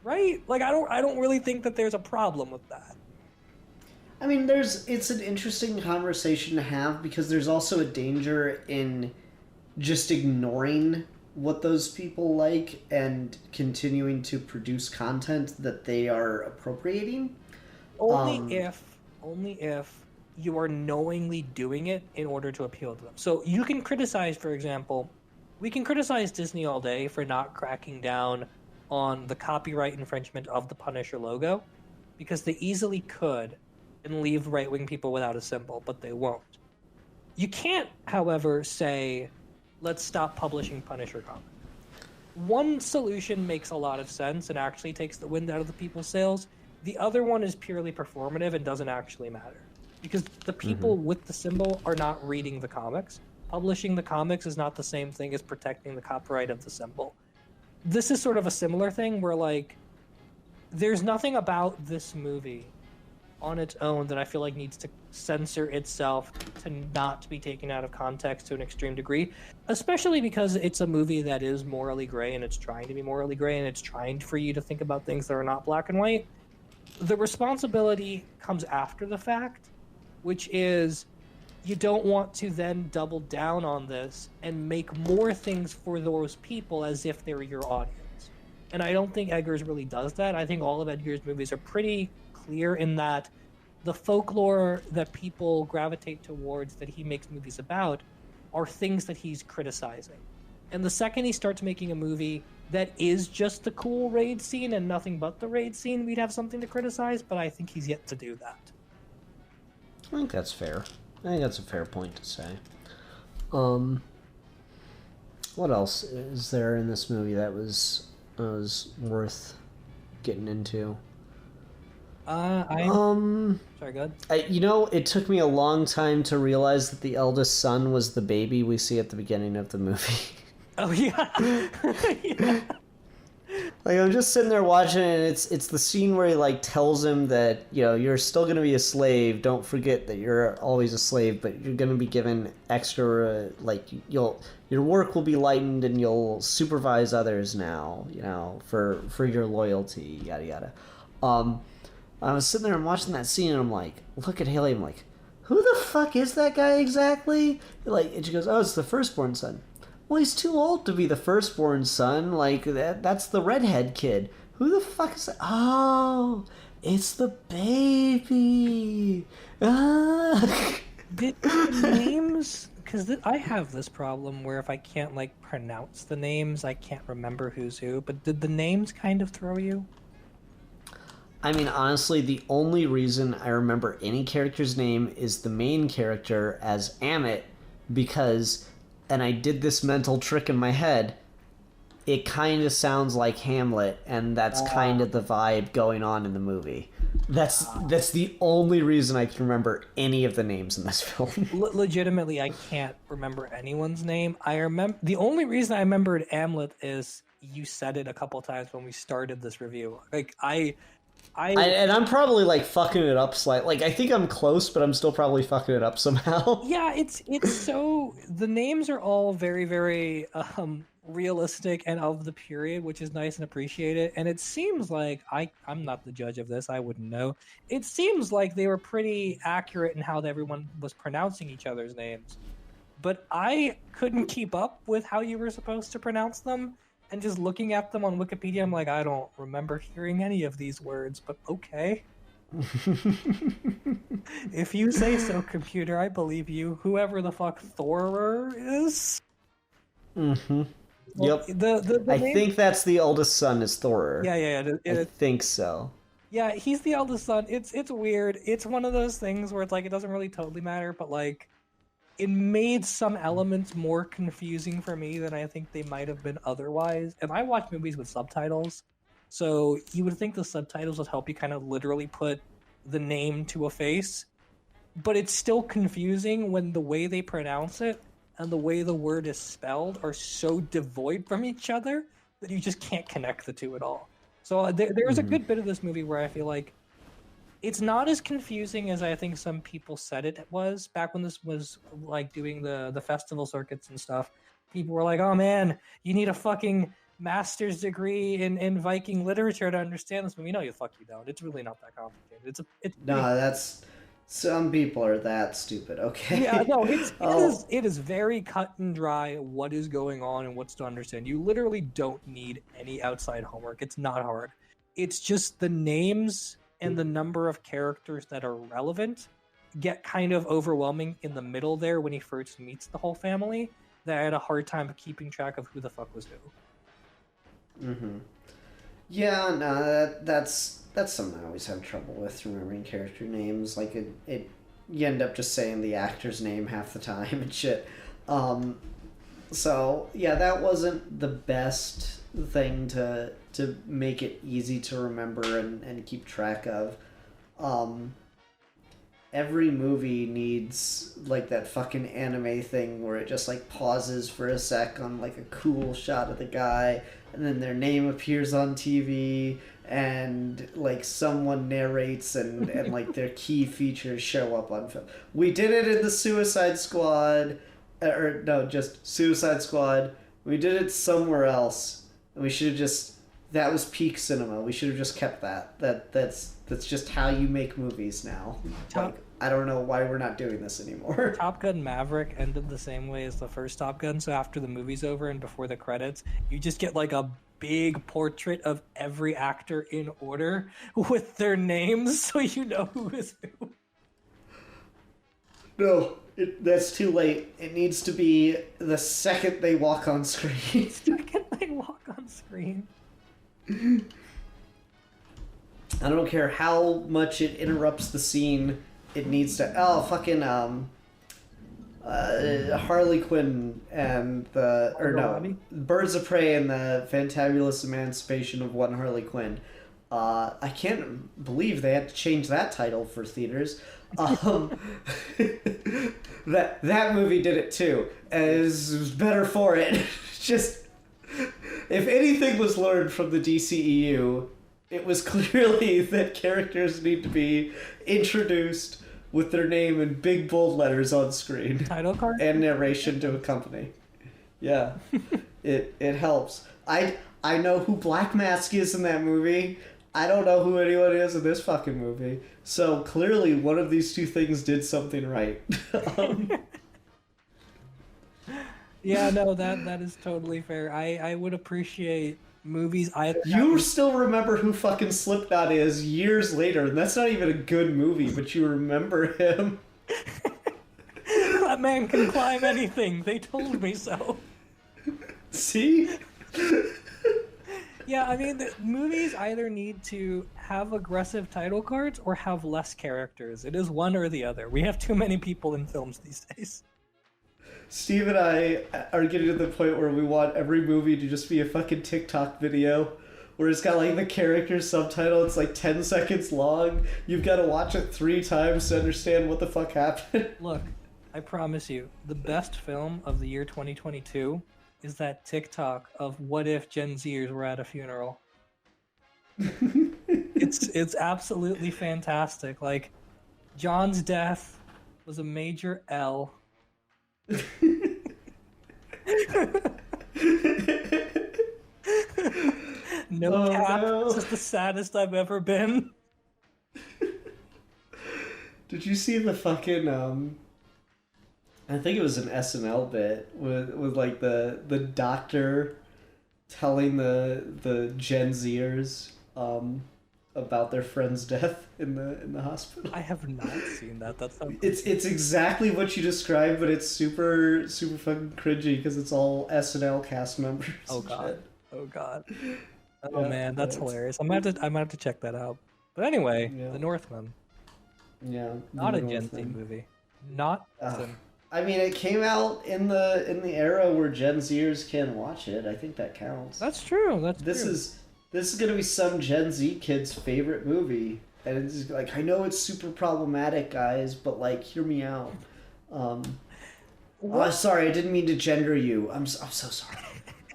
right? Like I don't really think that there's a problem with that. I mean, it's an interesting conversation to have because there's also a danger in just ignoring what those people like and continuing to produce content that they are appropriating. Only if you are knowingly doing it in order to appeal to them. So you can criticize, for example, we can criticize Disney all day for not cracking down on the copyright infringement of the Punisher logo, because they easily could and leave right-wing people without a symbol, but they won't. You can't, however, say, let's stop publishing Punisher comics. One solution makes a lot of sense and actually takes the wind out of the people's sails. The other one is purely performative and doesn't actually matter, because the people with the symbol are not reading the comics. Publishing the comics is not the same thing as protecting the copyright of the symbol. This is sort of a similar thing where, like, there's nothing about this movie on its own that I feel like needs to censor itself to not be taken out of context to an extreme degree, especially because it's a movie that is morally gray and it's trying to be morally gray and it's trying for you to think about things that are not black and white. The responsibility comes after the fact, which is you don't want to then double down on this and make more things for those people as if they're your audience. And I don't think Eggers really does that. I think all of Eggers' movies are pretty clear in that the folklore that people gravitate towards that he makes movies about are things that he's criticizing. And the second he starts making a movie that is just the cool raid scene and nothing but the raid scene, we'd have something to criticize, but I think he's yet to do that. I think that's fair. I think that's a fair point to say. What else is there in this movie that was worth getting into? Sorry, go ahead. It took me a long time to realize that the eldest son was the baby we see at the beginning of the movie. Oh yeah. Yeah. Like, I'm just sitting there watching it, and it's the scene where he like tells him that, you're still gonna be a slave. Don't forget that you're always a slave, but you're gonna be given extra, your work will be lightened, and you'll supervise others now, for your loyalty, yada yada. I was sitting there and watching that scene, and I'm like, look at Haley, I'm like, who the fuck is that guy exactly? And she goes, oh, it's the firstborn son. Well, he's too old to be the firstborn son. Like, that's the redhead kid. Who the fuck is that? Oh, it's the baby. Ah. Did the names... Because I have this problem where if I can't, pronounce the names, I can't remember who's who. But did the names kind of throw you? I mean, honestly, the only reason I remember any character's name is the main character as Amit, because, and I did this mental trick in my head, it kind of sounds like Hamlet, and that's kind of the vibe going on in the movie. That's the only reason I can remember any of the names in this film. Legitimately, I can't remember anyone's name. I remember the only reason I remembered Hamlet is you said it a couple times when we started this review. Like And I'm probably like fucking it up slightly. Like I think I'm close, but I'm still probably fucking it up somehow. Yeah, it's so the names are all very very realistic and of the period, which is nice and appreciated. And it seems like I'm not the judge of this. I wouldn't know. It seems like they were pretty accurate in how everyone was pronouncing each other's names. But I couldn't keep up with how you were supposed to pronounce them. And just looking at them on Wikipedia, I'm like, I don't remember hearing any of these words, but okay. If you say so, computer, I believe you. Whoever the fuck Thorer is. Mm-hmm. Well, Yep. The I name... think that's the oldest son is Thorer. Yeah. I think so. Yeah, he's the eldest son. It's weird. It's one of those things where it's like it doesn't really totally matter, but like it made some elements more confusing for me than I think they might have been otherwise. And I watch movies with subtitles, so you would think the subtitles would help you kind of literally put the name to a face, but it's still confusing when the way they pronounce it and the way the word is spelled are so devoid from each other that you just can't connect the two at all. So there's a good bit of this movie where I feel like it's not as confusing as I think some people said it was back when this was like doing the festival circuits and stuff. People were like, "Oh man, you need a fucking master's degree in Viking literature to understand this movie." No, you don't. It's really not that complicated. No, that's some people are that stupid. Okay. Yeah, no, it is very cut and dry what is going on and what's to understand. You literally don't need any outside homework. It's not hard. It's just the names and the number of characters that are relevant get kind of overwhelming in the middle there when he first meets the whole family, that I had a hard time keeping track of who the fuck was who. Mm-hmm. Yeah, no, that's something I always have trouble with, remembering character names. Like it you end up just saying the actor's name half the time and shit. So yeah, that wasn't the best thing to make it easy to remember and keep track of. Every movie needs like that fucking anime thing where it just like pauses for a sec on like a cool shot of the guy, and then their name appears on TV, and like someone narrates and like their key features show up on film. We did it in the Suicide Squad, or no, just Suicide Squad. We did it somewhere else, and we should have just, that was peak cinema. We should have just kept that. That's just how you make movies now. Like, I don't know why we're not doing this anymore. Top Gun Maverick ended the same way as the first Top Gun, so after the movie's over and before the credits, you just get like a big portrait of every actor in order with their names, so you know who is who. No, that's too late. It needs to be the second they walk on screen. The second they walk on screen. I don't care how much it interrupts the scene. It needs to. Oh, fucking Harley Quinn and the, or no, Birds of Prey and the Fantabulous Emancipation of One Harley Quinn. I can't believe they had to change that title for theaters. That movie did it too. It was better for it. Just, if anything was learned from the DCEU, it was clearly that characters need to be introduced with their name in big bold letters on screen. Title card? And narration to accompany. Yeah. It helps. I know who Black Mask is in that movie. I don't know who anyone is in this fucking movie. So clearly one of these two things did something right. Yeah, no, that is totally fair. I would appreciate movies either. You still remember who fucking Slipknot is years later, and that's not even a good movie, but you remember him. That man can climb anything. They told me so. See? Yeah, I mean, the movies either need to have aggressive title cards or have less characters. It is one or the other. We have too many people in films these days. Steve and I are getting to the point where we want every movie to just be a fucking TikTok video where it's got like the character subtitle. It's like 10 seconds long. You've got to watch it 3 times to understand what the fuck happened. Look, I promise you, the best film of the year 2022 is that TikTok of what if Gen Zers were at a funeral. It's absolutely fantastic. Like, John's death was a major L. No cap. No. This is the saddest I've ever been. Did you see the fucking I think it was an SNL bit with like the doctor telling the Gen Zers about their friend's death in the hospital? I have not seen that. That's so It's exactly what you described, but it's super fucking cringy because it's all SNL cast members. Oh and god. shit. Oh god. Oh Yeah, man, that's it's- hilarious. I might have to check that out. But anyway, Yeah. The Northman. Yeah, Not a the Gen Z Northman. movie. Not Ugh. I mean, it came out in the era where Gen Zers can watch it. I think that counts. That's true. That's This true. is gonna be some Gen Z kid's favorite movie, and it's like, I know it's super problematic, guys, but like, hear me out. Oh, sorry, I didn't mean to gender you. I'm so sorry.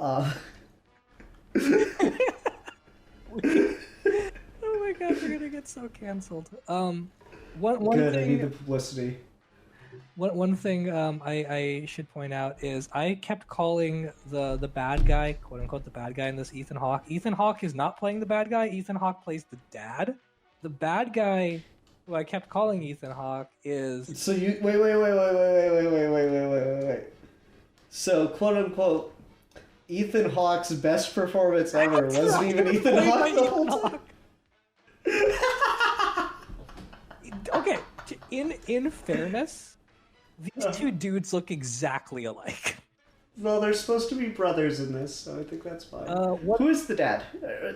Oh my god, we're gonna get so canceled. One Good. I need thing. the publicity. One thing I should point out is I kept calling the bad guy, quote unquote, the bad guy in this Ethan Hawke. Ethan Hawke is not playing the bad guy. Ethan Hawke plays the dad. The bad guy, who I kept calling Ethan Hawke, is So you wait. So quote unquote, Ethan Hawke's best performance ever wasn't even Ethan played by Hawke the whole Ethan time. Hawke. Okay, in fairness, these two dudes look exactly alike. Well, they're supposed to be brothers in this, so I think that's fine. What- Who is the dad?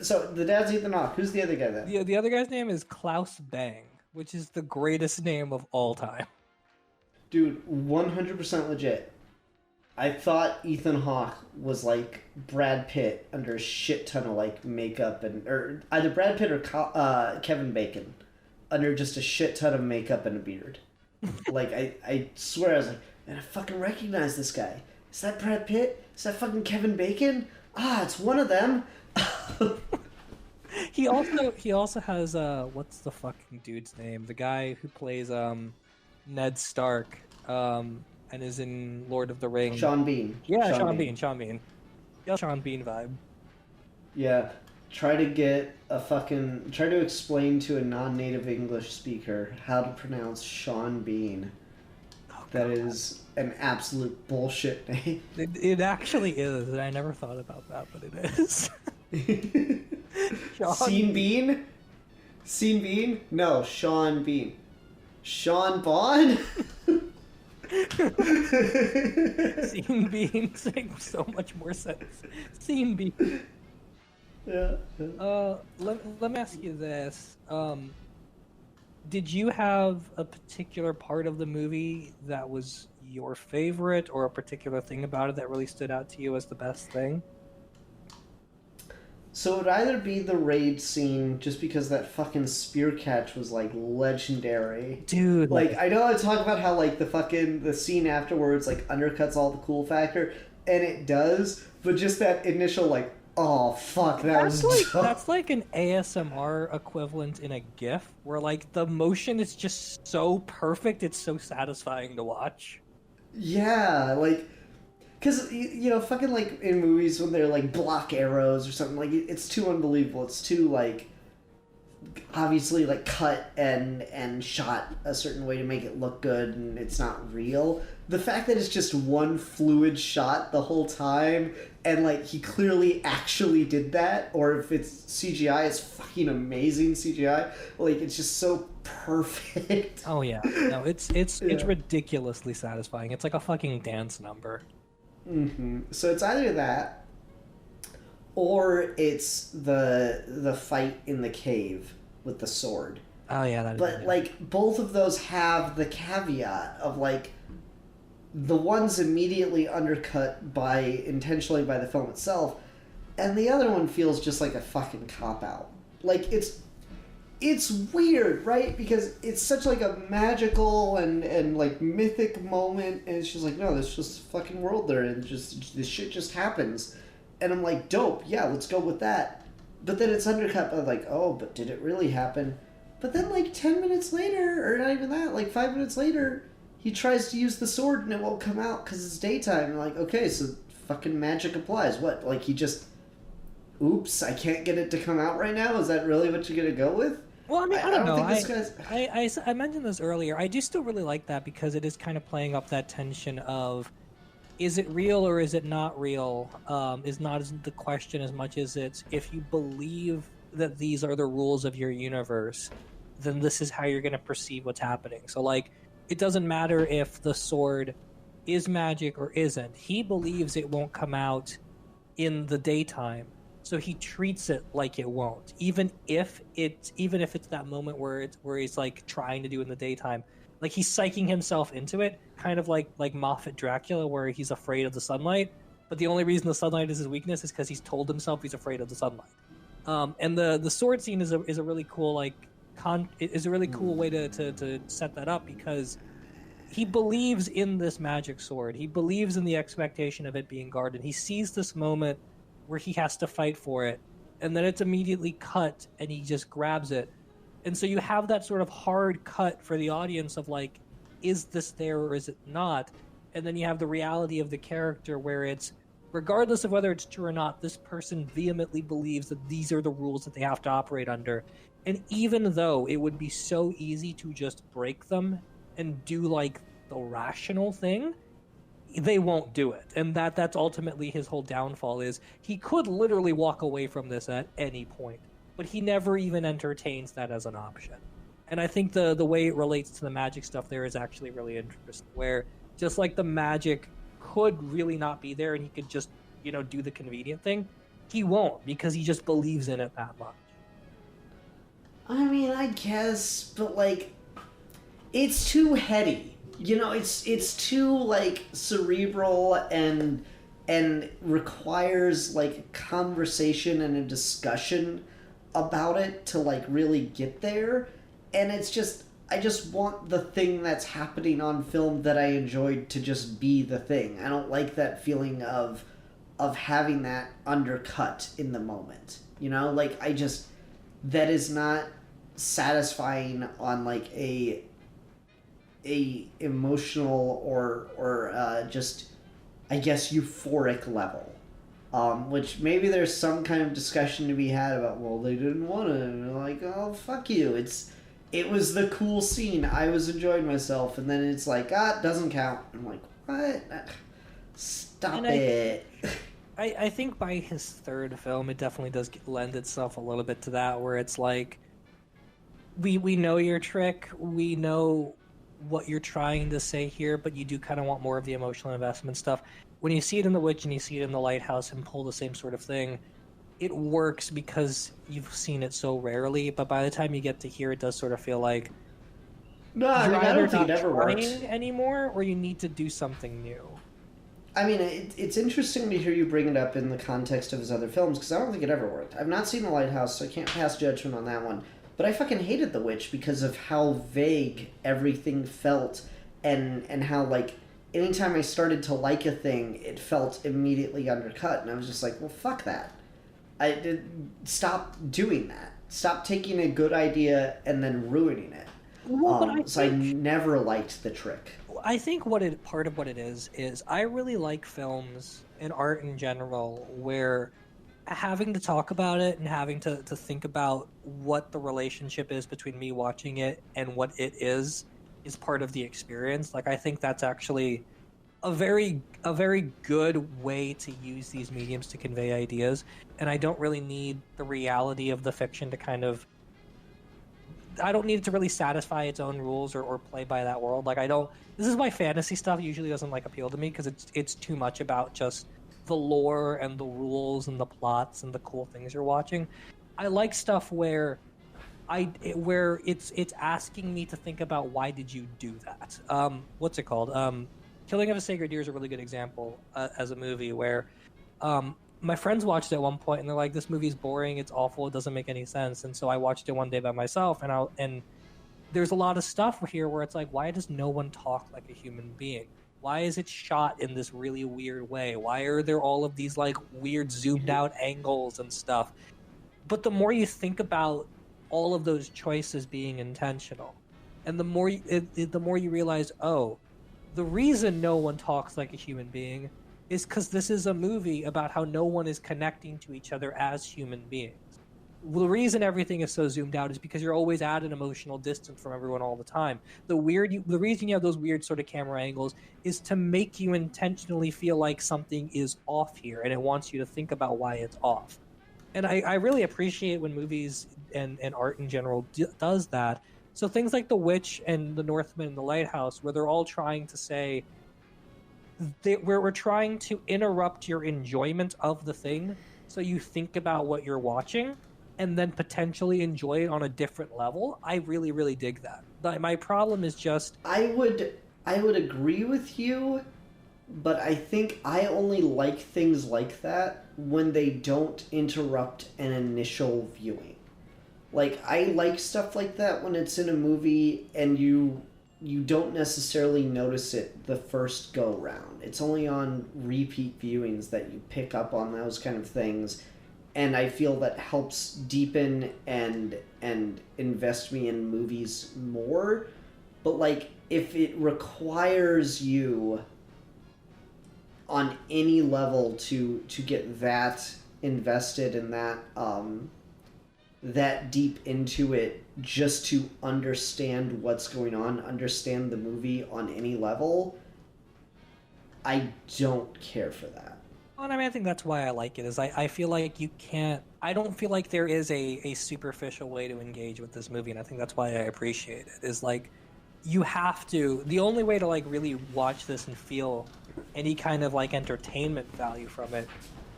So the dad's Ethan Hawke. Who's the other guy then? The other guy's name is Klaus Bang, which is the greatest name of all time. Dude, 100% legit. I thought Ethan Hawke was like Brad Pitt under a shit ton of like makeup or either Brad Pitt or Kevin Bacon under just a shit ton of makeup and a beard. Like I swear I was like, man, I fucking recognize this guy. Is that Brad Pitt? Is that fucking Kevin Bacon? Ah, it's one of them. He also has what's the fucking dude's name? The guy who plays Ned Stark and is in Lord of the Rings. Sean Bean. Yeah, Sean Bean. Yeah, Sean Bean vibe. Yeah. Try to explain to a non-native English speaker how to pronounce Sean Bean. That is an absolute bullshit name. It actually is, and I never thought about that, but it is. Sean Scene Bean? Scene Bean? No, Sean Bean. Sean Bond? Scene Bean makes so much more sense. Scene Bean. Yeah. Let me ask you this. Did you have a particular part of the movie that was your favorite, or a particular thing about it that really stood out to you as the best thing? So it would either be the raid scene, just because that fucking spear catch was like legendary. Dude, Like, I know I talk about how like the scene afterwards like undercuts all the cool factor, and it does, but just that initial like, oh fuck, that was dope. that's like an ASMR equivalent in a GIF, where like the motion is just so perfect, it's so satisfying to watch. Yeah, like, because, you know, fucking, like, in movies when they're, like, block arrows or something, like, it's too unbelievable. It's too, like, obviously, like, cut and shot a certain way to make it look good, and it's not real. The fact that it's just one fluid shot the whole time, and, like, he clearly actually did that, or if it's CGI, it's fucking amazing CGI. Like, it's just so perfect. Oh yeah, no, it's Yeah. ridiculously satisfying. It's like a fucking dance number. So it's either that, or it's the fight in the cave with the sword. Oh yeah, but like both of those have the caveat of like the one's immediately undercut by intentionally by the film itself, and the other one feels just like a fucking cop out. Like it's weird, right? Because it's such like a magical and like mythic moment, and it's just like, no, this just fucking world they're in. Just this shit just happens, and I'm like, dope, yeah, let's go with that. But then it's undercut by like, oh, but did it really happen? But then like 10 minutes later, or not even that, like 5 minutes later, he tries to use the sword and it won't come out because it's daytime. And like, okay, so fucking magic applies. What? Like he just, oops, I can't get it to come out right now? Is that really what you're gonna go with? Well, I mean, I don't know. Think this guy's... I mentioned this earlier. I do still really like that because it is kind of playing up that tension of, is it real or is it not real? Is not as the question as much as it's, if you believe that these are the rules of your universe, then this is how you're going to perceive what's happening. So, like, it doesn't matter if the sword is magic or isn't. He believes it won't come out in the daytime, so he treats it like it won't, even if it's that moment where he's like trying to do it in the daytime. Like he's psyching himself into it, kind of like Moffat Dracula, where he's afraid of the sunlight, but the only reason the sunlight is his weakness is because he's told himself he's afraid of the sunlight. And the sword scene is a really cool is a really cool way to set that up, because he believes in this magic sword. He believes in the expectation of it being guarded. He sees this moment where he has to fight for it, and then it's immediately cut and he just grabs it. And so you have that sort of hard cut for the audience of like, is this there or is it not? And then you have the reality of the character where it's, regardless of whether it's true or not, this person vehemently believes that these are the rules that they have to operate under. And even though it would be so easy to just break them and do like the rational thing, they won't do it. And that's ultimately his whole downfall, is he could literally walk away from this at any point, but he never even entertains that as an option. And I think the way it relates to the magic stuff there is actually really interesting, where just like the magic could really not be there and he could just, do the convenient thing, he won't, because he just believes in it that much. I mean, I guess, but like, it's too heady. It's too like cerebral and requires like conversation and a discussion about it to like really get there. And it's just, I just want the thing that's happening on film that I enjoyed to just be the thing. I don't like that feeling of having that undercut in the moment. Like that is not satisfying on like a emotional or just, I guess, euphoric level. Which maybe there's some kind of discussion to be had about, well, they didn't want to. And like, oh, fuck you. It was the cool scene. I was enjoying myself. And then it's like, it doesn't count. I'm like, what? Stop it. I think by his third film, it definitely does lend itself a little bit to that, where it's like, we know your trick. We know what you're trying to say here, but you do kind of want more of the emotional investment stuff. When you see it in The Witch and you see it in The Lighthouse and pull the same sort of thing, it works because you've seen it so rarely, but by the time you get to here, it does sort of feel like I don't think it ever works anymore, or you need to do something new. I mean, it's interesting to hear you bring it up in the context of his other films, because I don't think it ever worked. I've not seen The Lighthouse, so I can't pass judgment on that one. But I fucking hated The Witch because of how vague everything felt, and how, like, anytime I started to like a thing, it felt immediately undercut. And I was just like, well, fuck that. Stop doing that. Stop taking a good idea and then ruining it. Well, so I never liked the trick. I think part of what it is I really like films and art in general where having to talk about it and having to think about what the relationship is between me watching it and what it is part of the experience. Like, I think that's actually a very good way to use these mediums to convey ideas, and I don't really need the reality of the fiction to I don't need it to really satisfy its own rules or play by that world. Like, this is why fantasy stuff usually doesn't like appeal to me, because it's too much about just the lore and the rules and the plots and the cool things you're watching. I like stuff where it's asking me to think about why did you do that. What's it called? Killing of a Sacred Deer is a really good example as a movie where my friends watched it at one point and they're like, "This movie's boring. It's awful. It doesn't make any sense." And so I watched it one day by myself, and there's a lot of stuff here where it's like, why does no one talk like a human being? Why is it shot in this really weird way? Why are there all of these like weird zoomed out angles and stuff? But the more you think about all of those choices being intentional, and the more you realize, oh, the reason no one talks like a human being is because this is a movie about how no one is connecting to each other as human beings. The reason everything is so zoomed out is because you're always at an emotional distance from everyone all the time. The reason you have those weird sort of camera angles is to make you intentionally feel like something is off here, and it wants you to think about why it's off. And I really appreciate when movies and art in general does that. So things like The Witch and The Northman and The Lighthouse, where they're all trying to say, where we're trying to interrupt your enjoyment of the thing so you think about what you're watching and then potentially enjoy it on a different level. I really, really dig that. But my problem is just... I would agree with you, but I think I only like things like that when they don't interrupt an initial viewing. Like, I like stuff like that when it's in a movie and you don't necessarily notice it the first go round. It's only on repeat viewings that you pick up on those kind of things, and I feel that helps deepen and invest me in movies more. But like, if it requires you on any level to get that invested in that that deep into it just to understand what's going on, understand the movie on any level, I don't care for that. Well, I mean, I think that's why I like it, is I feel like you can't... I don't feel like there is a superficial way to engage with this movie, and I think that's why I appreciate it, is like, you have to... The only way to like really watch this and feel any kind of like entertainment value from it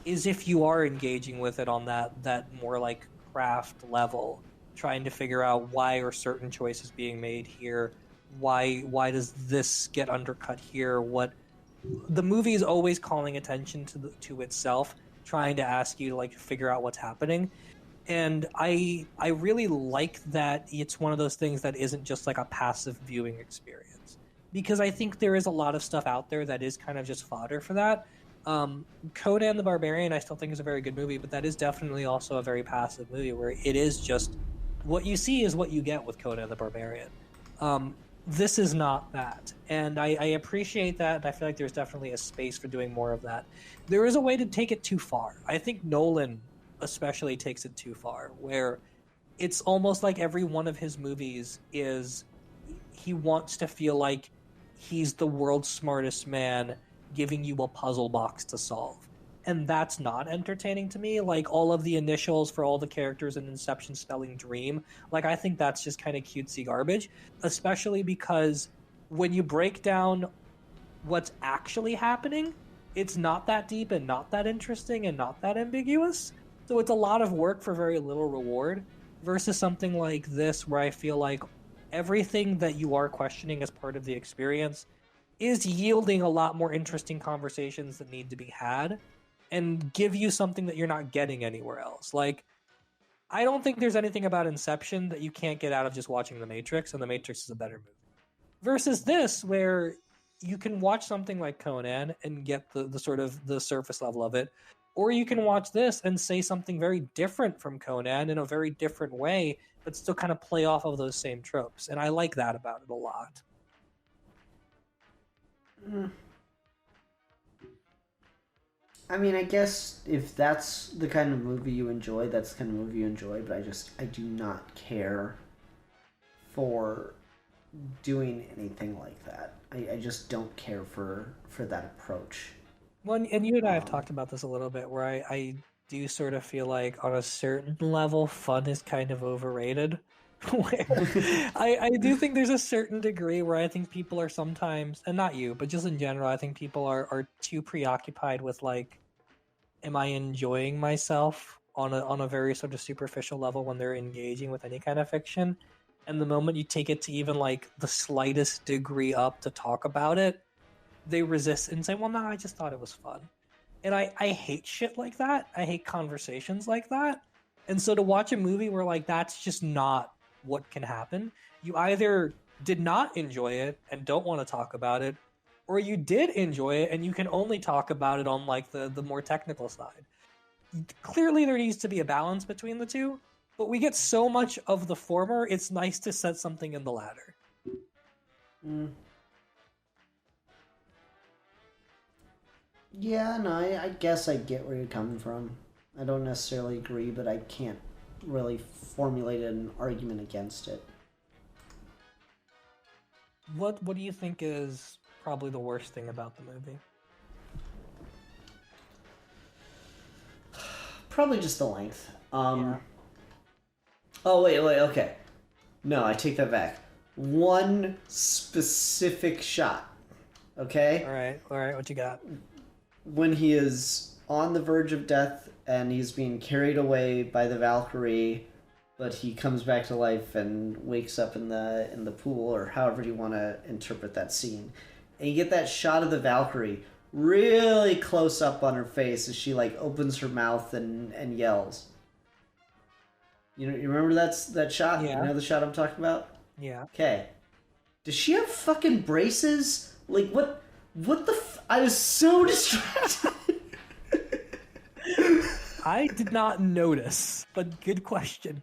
is if you are engaging with it on that more like craft level, trying to figure out why are certain choices being made here, why does this get undercut here, what... The movie is always calling attention to itself, trying to ask you to like figure out what's happening. And I really like that it's one of those things that isn't just like a passive viewing experience, because I think there is a lot of stuff out there that is kind of just fodder for that. Conan the Barbarian I still think is a very good movie, but that is definitely also a very passive movie where it is just what you see is what you get with Conan the Barbarian. This is not that, and I appreciate that, and I feel like there's definitely a space for doing more of that. There is a way to take it too far. I think Nolan especially takes it too far, where it's almost like every one of his movies is... he wants to feel like he's the world's smartest man giving you a puzzle box to solve. And that's not entertaining to me. Like, all of the initials for all the characters in Inception spelling dream, like, I think that's just kind of cutesy garbage, especially because when you break down what's actually happening, it's not that deep and not that interesting and not that ambiguous. So it's a lot of work for very little reward, versus something like this where I feel like everything that you are questioning as part of the experience is yielding a lot more interesting conversations that need to be had and give you something that you're not getting anywhere else. Like, I don't think there's anything about Inception that you can't get out of just watching The Matrix, and The Matrix is a better movie. Versus this, where you can watch something like Conan and get the sort of the surface level of it, or you can watch this and say something very different from Conan in a very different way, but still kind of play off of those same tropes. And I like that about it a lot. I mean, I guess if that's the kind of movie you enjoy, that's the kind of movie you enjoy, but I do not care for doing anything like that. I just don't care for that approach. Well, and you and I have talked about this a little bit, where I do sort of feel like on a certain level, fun is kind of overrated. I do think there's a certain degree where I think people are sometimes, and not you, but just in general, I think people are too preoccupied with like am I enjoying myself on a very sort of superficial level when they're engaging with any kind of fiction. And the moment you take it to even like the slightest degree up to talk about it, they resist and say, well, no, I just thought it was fun. And I hate shit like that. I hate conversations like that. And so to watch a movie where like that's just not what can happen, you either did not enjoy it and don't want to talk about it, or you did enjoy it and you can only talk about it on like the more technical side. Clearly there needs to be a balance between the two, but we get so much of the former, it's nice to set something in the latter. Yeah, no, I guess I get where you're coming from. I don't necessarily agree, but I can't really formulate an argument against it. What do you think is probably the worst thing about the movie? Probably just the length. Yeah. Oh, wait, okay. No, I take that back. One specific shot, okay? All right, what you got? When he is on the verge of death and he's being carried away by the Valkyrie, but he comes back to life and wakes up in the pool, or however you want to interpret that scene. And you get that shot of the Valkyrie really close up on her face as she like opens her mouth and yells. You remember that shot? Yeah. You know the shot I'm talking about? Yeah. Okay. Does she have fucking braces? Like what the I was so distracted. I did not notice, but good question.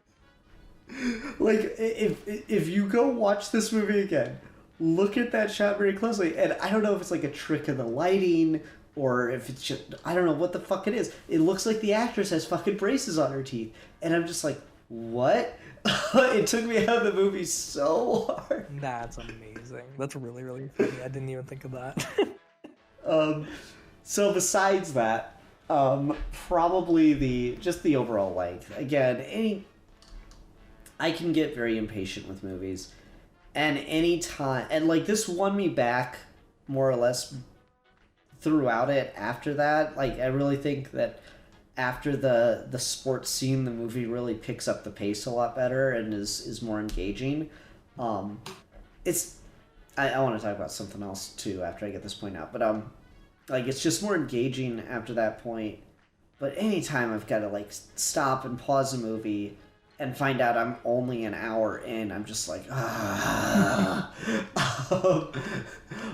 Like if you go watch this movie again, look at that shot very closely, and I don't know if it's like a trick of the lighting or if it's just, I don't know what the fuck it is. It looks like the actress has fucking braces on her teeth, and I'm just like, what? It took me out of the movie so hard. That's amazing. That's really, really funny. I didn't even think of that. So besides that, probably the overall length. Again, I can get very impatient with movies, and any time, and like this won me back more or less throughout it. After that, like I really think that after the sports scene, the movie really picks up the pace a lot better and is more engaging. It's I want to talk about something else too after I get this point out, but like it's just more engaging after that point. But anytime I've got to like stop and pause a movie and find out I'm only an hour in, I'm just like,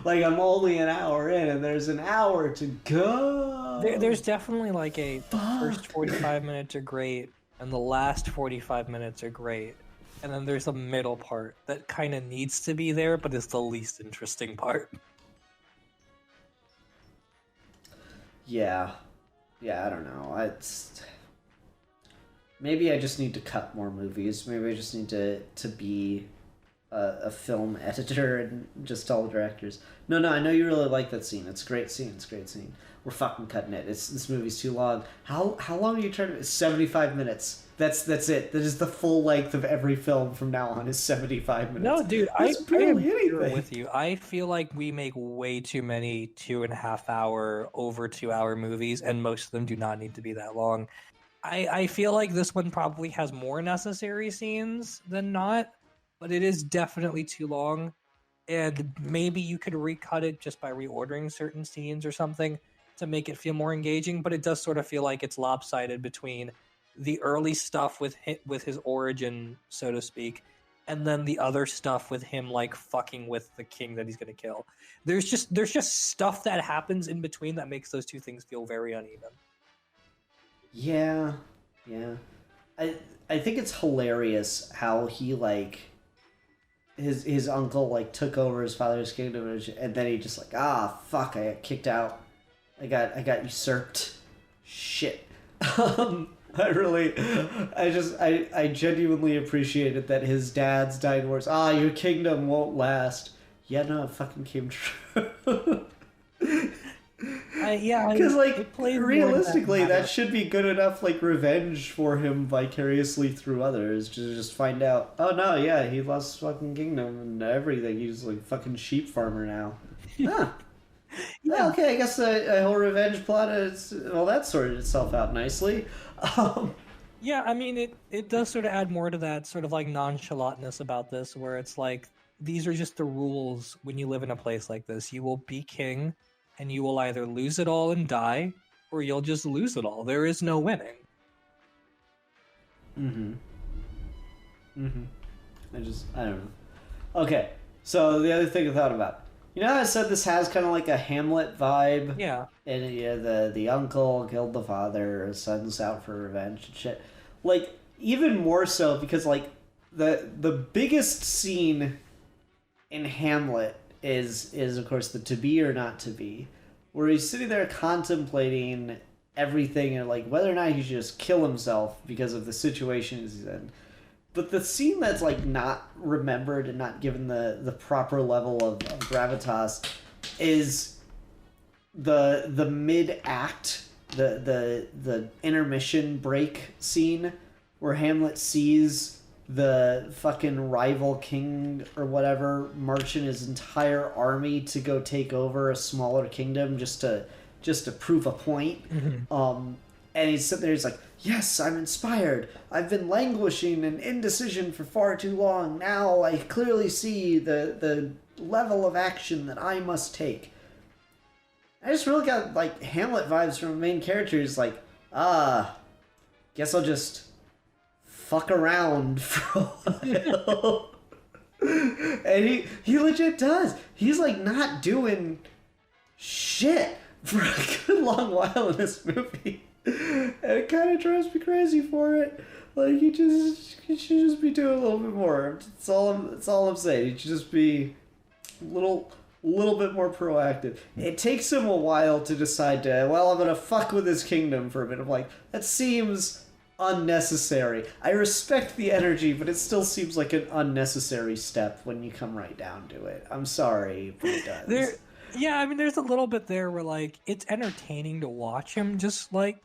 like I'm only an hour in and there's an hour to go. There's definitely like a first 45 minutes are great and the last 45 minutes are great. And then there's a middle part that kind of needs to be there, but is the least interesting part. Yeah, I don't know. Maybe I just need to cut more movies. Maybe I just need to be a film editor and just tell the directors, no, I know you really like that scene. It's a great scene. We're fucking cutting it. This movie's too long. How long are you trying to? It's 75 minutes. That's it. That is the full length of every film from now on is 75 minutes. No, dude, I barely agree with you. I feel like we make way too many 2.5 hour, over 2 hour movies, and most of them do not need to be that long. I feel like this one probably has more necessary scenes than not, but it is definitely too long. And maybe you could recut it just by reordering certain scenes or something to make it feel more engaging, but it does sort of feel like it's lopsided between the early stuff with his origin, so to speak, and then the other stuff with him like fucking with the king that he's gonna kill. There's just stuff that happens in between that makes those two things feel very uneven. Yeah. I think it's hilarious how he like his uncle like took over his father's kingdom and then he just like fuck, I got kicked out. I got usurped. Shit. I genuinely appreciated that his dad's dying words. Your kingdom won't last. Yeah, no, it fucking came true. Because like realistically, that should be good enough like revenge for him vicariously through others to just find out. Oh no, yeah, he lost his fucking kingdom and everything. He's like fucking sheep farmer now. Yeah, okay, I guess a whole revenge plot is, well, that sorted itself out nicely. Um, Yeah, I mean, it does sort of add more to that sort of like nonchalantness about this, where it's like these are just the rules when you live in a place like this. You will be king, and you will either lose it all and die, or you'll just lose it all. There is no winning. mm-hmm. Mm-hmm. I don't know. Okay, so the other thing I thought about. You know how I said this has kind of like a Hamlet vibe? Yeah. And yeah, the uncle killed the father, his son's out for revenge and shit. Like, even more so because, like, the biggest scene in Hamlet is of course the to be or not to be, where he's sitting there contemplating everything and like whether or not he should just kill himself because of the situation he's in. But the scene that's like not remembered and not given the proper level of gravitas is the mid act, the intermission break scene where Hamlet sees the fucking rival king or whatever marching his entire army to go take over a smaller kingdom just to prove a point. And he's sitting there, he's like, yes, I'm inspired. I've been languishing in indecision for far too long. Now I clearly see the level of action that I must take. I just really got, like, Hamlet vibes from the main character. He's like, guess I'll just fuck around for a while. And he legit does. He's, like, not doing shit for a good long while in this movie. And it kind of drives me crazy for it. Like, he should just be doing a little bit more. That's all I'm saying. He should just be a little bit more proactive. It takes him a while to decide to, well, I'm gonna fuck with his kingdom for a bit. I'm like, that seems unnecessary. I respect the energy, but it still seems like an unnecessary step when you come right down to it. I'm sorry, but it does. Yeah, I mean, there's a little bit there where, like, it's entertaining to watch him just, like,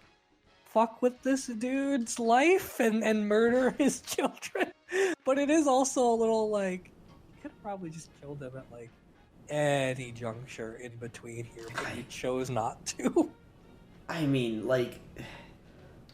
fuck with this dude's life and murder his children. But it is also a little, like, you could have probably just killed him at, like, any juncture in between here, but you chose not to. I mean, like,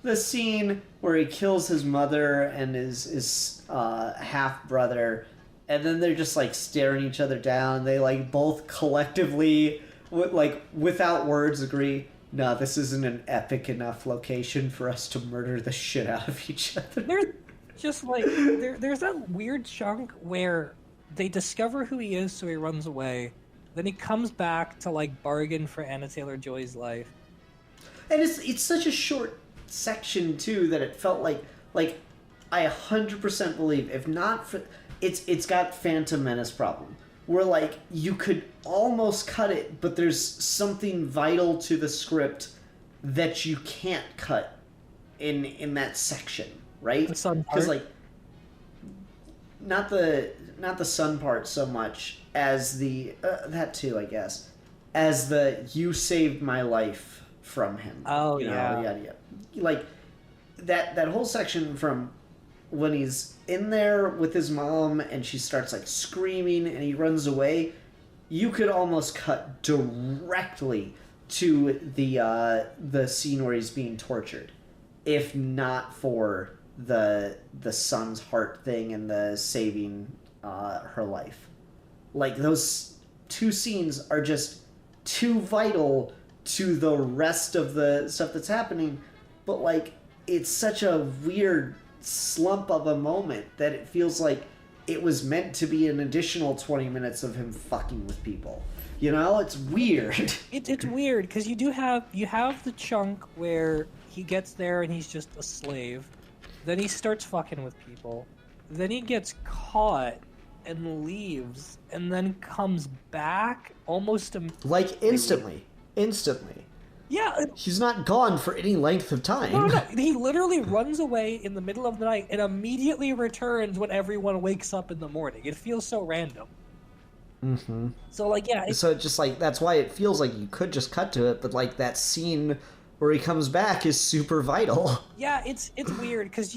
the scene where he kills his mother and his half-brother, and then they're just, like, staring each other down. They, like, both collectively, like, without words agree, no, this isn't an epic enough location for us to murder the shit out of each other. There's just, like, there's that weird chunk where they discover who he is, so he runs away. Then he comes back to, like, bargain for Anna Taylor-Joy's life. And it's such a short section, too, that it felt like I 100% believe, if not for... It's got Phantom Menace problem, where, like, you could almost cut it, but there's something vital to the script that you can't cut in that section, right? The sun part? Because, like, not the sun part so much as the that too, I guess, as the you saved my life from him. Oh, you know, yeah. yada, yada. Like that whole section from when he's in there with his mom and she starts like screaming and he runs away, you could almost cut directly to the scene where he's being tortured, if not for the son's heart thing and the saving her life. Like, those two scenes are just too vital to the rest of the stuff that's happening, but like it's such a weird slump of a moment that it feels like it was meant to be an additional 20 minutes of him fucking with people. You know, it's weird. It's weird because you have the chunk where he gets there and he's just a slave. Then he starts fucking with people. Then he gets caught and leaves, and then comes back almost like instantly. Yeah. He's not gone for any length of time. No. He literally runs away in the middle of the night and immediately returns when everyone wakes up in the morning. It feels so random. Mm-hmm. So, like, yeah. So just like, that's why it feels like you could just cut to it, but like that scene where he comes back is super vital. Yeah, it's weird because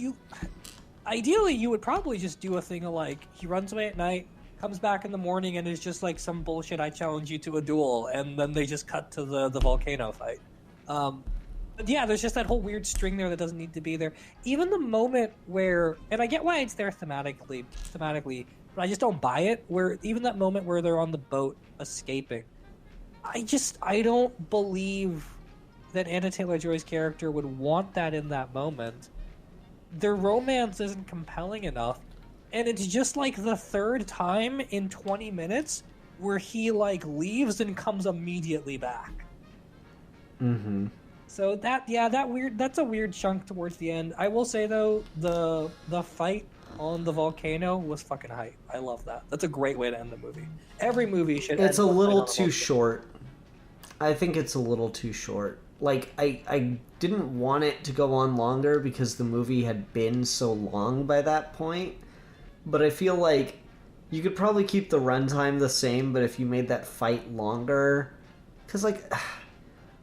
ideally you would probably just do a thing of like, he runs away at night, comes back in the morning and is just like some bullshit, I challenge you to a duel, and then they just cut to the volcano fight. But yeah, there's just that whole weird string there that doesn't need to be there. Even the moment where, and I get why it's there thematically, but I just don't buy it, where even that moment where they're on the boat escaping, I don't believe that Anna Taylor-Joy's character would want that in that moment. Their romance isn't compelling enough, and it's just like the third time in 20 minutes where he like leaves and comes immediately back. Mm-hmm. So that's a weird chunk towards the end. I will say though, the fight on the volcano was fucking hype. I love that. That's a great way to end the movie. Every movie should. It's a little too short. I think it's a little too short. Like, I didn't want it to go on longer because the movie had been so long by that point. But I feel like you could probably keep the runtime the same, but if you made that fight longer... Because, like,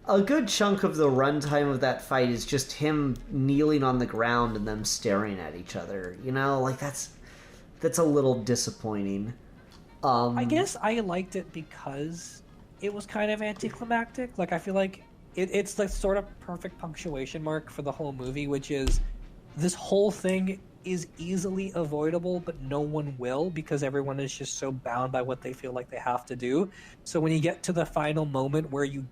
a good chunk of the runtime of that fight is just him kneeling on the ground and them staring at each other. You know? Like, that's a little disappointing. I guess I liked it because it was kind of anticlimactic. Like, I feel like it's the sort of perfect punctuation mark for the whole movie, which is this whole thing is easily avoidable, but no one will because everyone is just so bound by what they feel like they have to do. So when you get to the final moment where you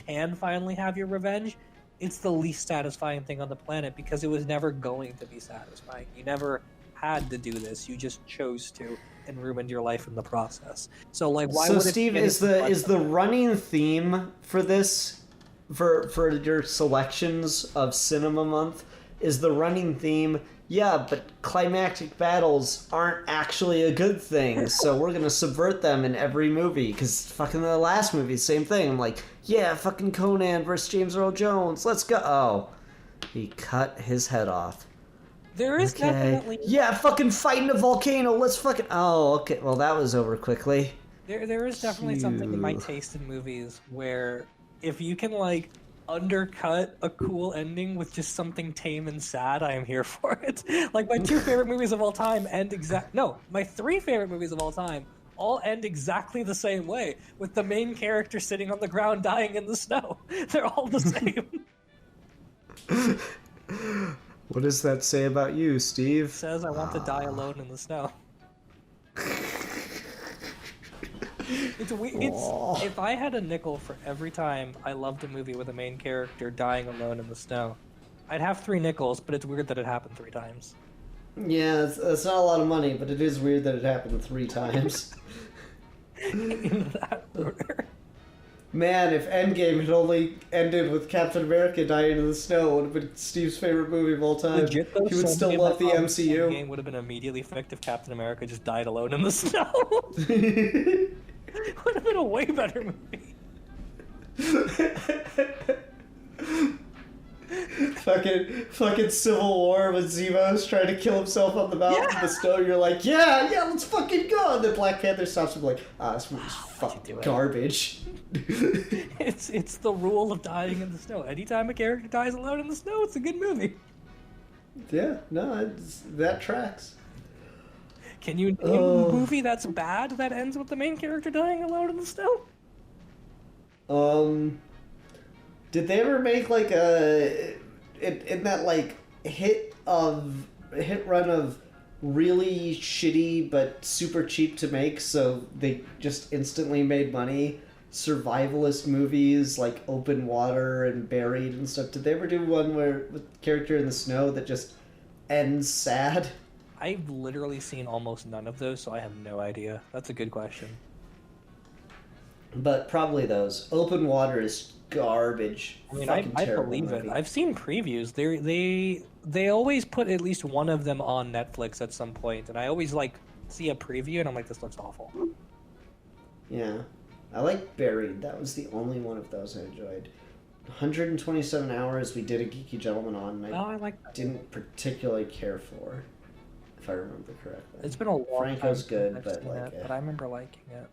can finally have your revenge, it's the least satisfying thing on the planet because it was never going to be satisfying. You never had to do this. You just chose to and ruined your life in the process. So like, why? So Steve, is the running theme for this? For your selections of Cinema Month, is the running theme, yeah, but climactic battles aren't actually a good thing, so we're gonna subvert them in every movie, because fucking the last movie, same thing. I'm like, yeah, fucking Conan versus James Earl Jones, let's go. Oh, he cut his head off. There is definitely... Yeah, fucking fighting a volcano, let's fucking... Oh, okay, well that was over quickly. There is definitely something in my taste in movies where... If you can, like, undercut a cool ending with just something tame and sad, I am here for it. Like, my 2 favorite movies of all time end my 3 favorite movies of all time all end exactly the same way, with the main character sitting on the ground dying in the snow. They're all the same. What does that say about you, Steve? It says I want to die alone in the snow. It's if I had a nickel for every time I loved a movie with a main character dying alone in the snow, I'd have 3 nickels, but it's weird that it happened 3 times. Yeah, it's not a lot of money, but it is weird that it happened 3 times. In that order. Man, if Endgame had only ended with Captain America dying in the snow, it would have been Steve's favorite movie of all time. Legit, though, he would still love the MCU. Endgame would have been immediately effective if Captain America just died alone in the snow. Would have been a way better movie. fucking Civil War with Zemo's trying to kill himself on the mountain in the snow. You're like, yeah, let's fucking go. And then Black Panther stops and like, this movie's fucking garbage. It's the rule of dying in the snow. Anytime a character dies alone in the snow, it's a good movie. Yeah, no, that tracks. Can you name a movie that's bad that ends with the main character dying alone in the snow? Did they ever make like in that like hit run of really shitty but super cheap to make, so they just instantly made money, survivalist movies like Open Water and Buried and stuff? Did they ever do one with character in the snow that just ends sad? I've literally seen almost none of those, so I have no idea. That's a good question. But probably those. Open Water is garbage. I mean, I believe it. I've seen previews. They always put at least one of them on Netflix at some point, and I always like see a preview, and I'm like, this looks awful. Yeah, I like Buried. That was the only one of those I enjoyed. 127 Hours we did a Geeky Gentleman on, and I didn't particularly care for, if I remember correctly. It's been a long Franco's time good, but like, but I remember liking it.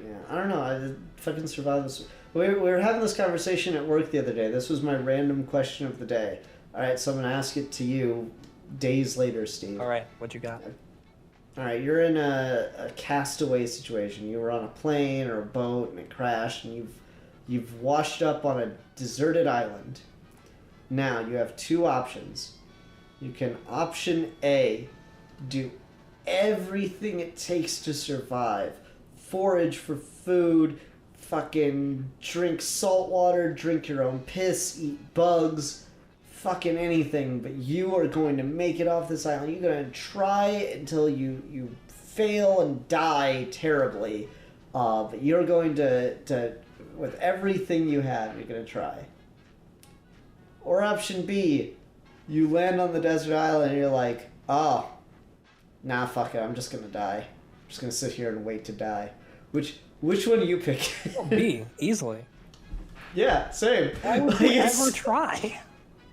Yeah, I don't know. I fucking survived this. We were having this conversation at work the other day. This was my random question of the day. All right, so I'm gonna ask it to you days later, Steve. All right, what you got? All right, you're in a castaway situation. You were on a plane or a boat and it crashed, and you've washed up on a deserted island. Now you have two options. You can option A, do everything it takes to survive. Forage for food, fucking drink salt water, drink your own piss, eat bugs, fucking anything, but you are going to make it off this island. You're going to try until you fail and die terribly. But you're going to, with everything you have, you're going to try. Or option B, you land on the desert island and you're like, oh, nah, fuck it, I'm just going to die. I'm just going to sit here and wait to die. Which one do you pick? Oh, B, easily. Yeah, same. I would never try.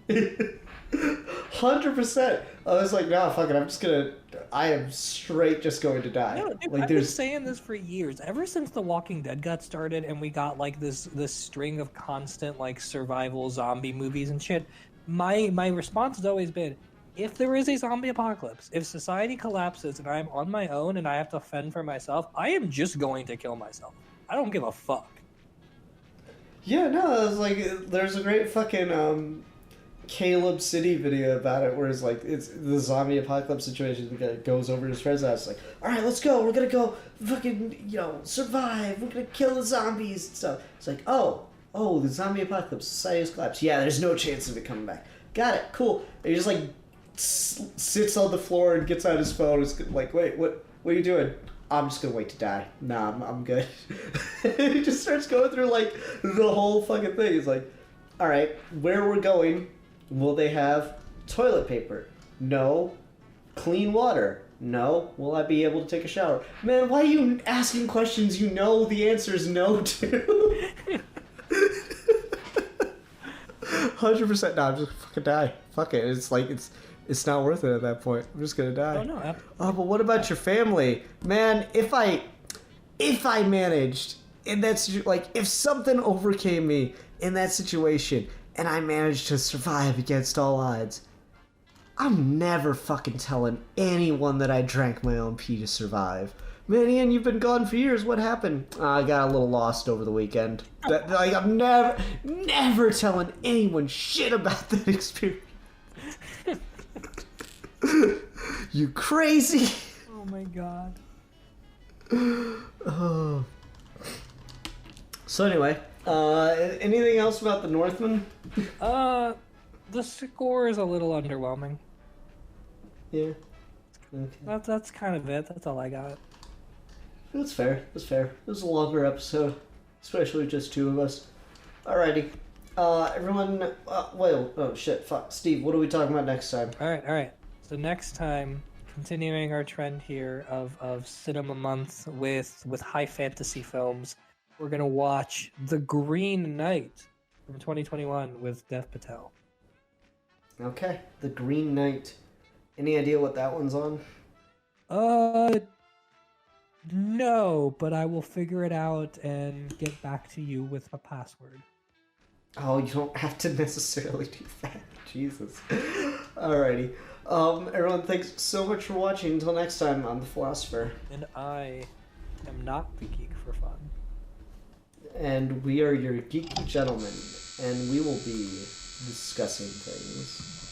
100%. I was like, nah, fuck it. I am straight just going to die. No, dude, like, I've been saying this for years. Ever since The Walking Dead got started and we got like this string of constant like survival zombie movies and shit, my response has always been, if there is a zombie apocalypse, if society collapses and I'm on my own and I have to fend for myself, I am just going to kill myself. I don't give a fuck. Yeah, no, it was like, there's a great fucking Caleb City video about it, where it's like, it's the zombie apocalypse situation. The guy goes over to his friend's house, like, all right, let's go. We're gonna go fucking, survive. We're gonna kill the zombies and stuff. It's like, oh, the zombie apocalypse, society has collapsed. Yeah, there's no chance of it coming back. Got it, cool. And he just like sits on the floor and gets out his phone. It's like, wait, what are you doing? I'm just gonna wait to die. Nah, I'm good. He just starts going through like the whole fucking thing. He's like, all right, where we're going, will they have toilet paper? No. Clean water? No. Will I be able to take a shower? Man, why are you asking questions you know the answer is no to? 100%. No, I'm just fucking die. Fuck it. It's like, it's not worth it at that point. I'm just gonna die. Oh, no. Oh, but what about your family? Man, if I managed, and that's like, if something overcame me in that situation, and I managed to survive against all odds, I'm never fucking telling anyone that I drank my own pee to survive. Man, Ian, you've been gone for years. What happened? I got a little lost over the weekend. I'm never telling anyone shit about that experience. You crazy? Oh my god. Oh. So anyway, anything else about the Northman? The score is a little underwhelming. Yeah. Okay. That's kind of it. That's all I got. That's fair. It was a longer episode, especially just two of us. Alrighty. Everyone, oh shit, fuck. Steve, what are we talking about next time? Alright. So next time, continuing our trend here of cinema month with high fantasy films, we're gonna watch The Green Knight from 2021 with Dev Patel. Okay, The Green Knight. Any idea what that one's on? No, but I will figure it out and get back to you with a password. Oh, you don't have to necessarily do that. Jesus. Alrighty. Everyone, thanks so much for watching. Until next time, I'm the Philosopher. And I am not the geek for fun. And we are your geeky gentlemen, and we will be discussing things.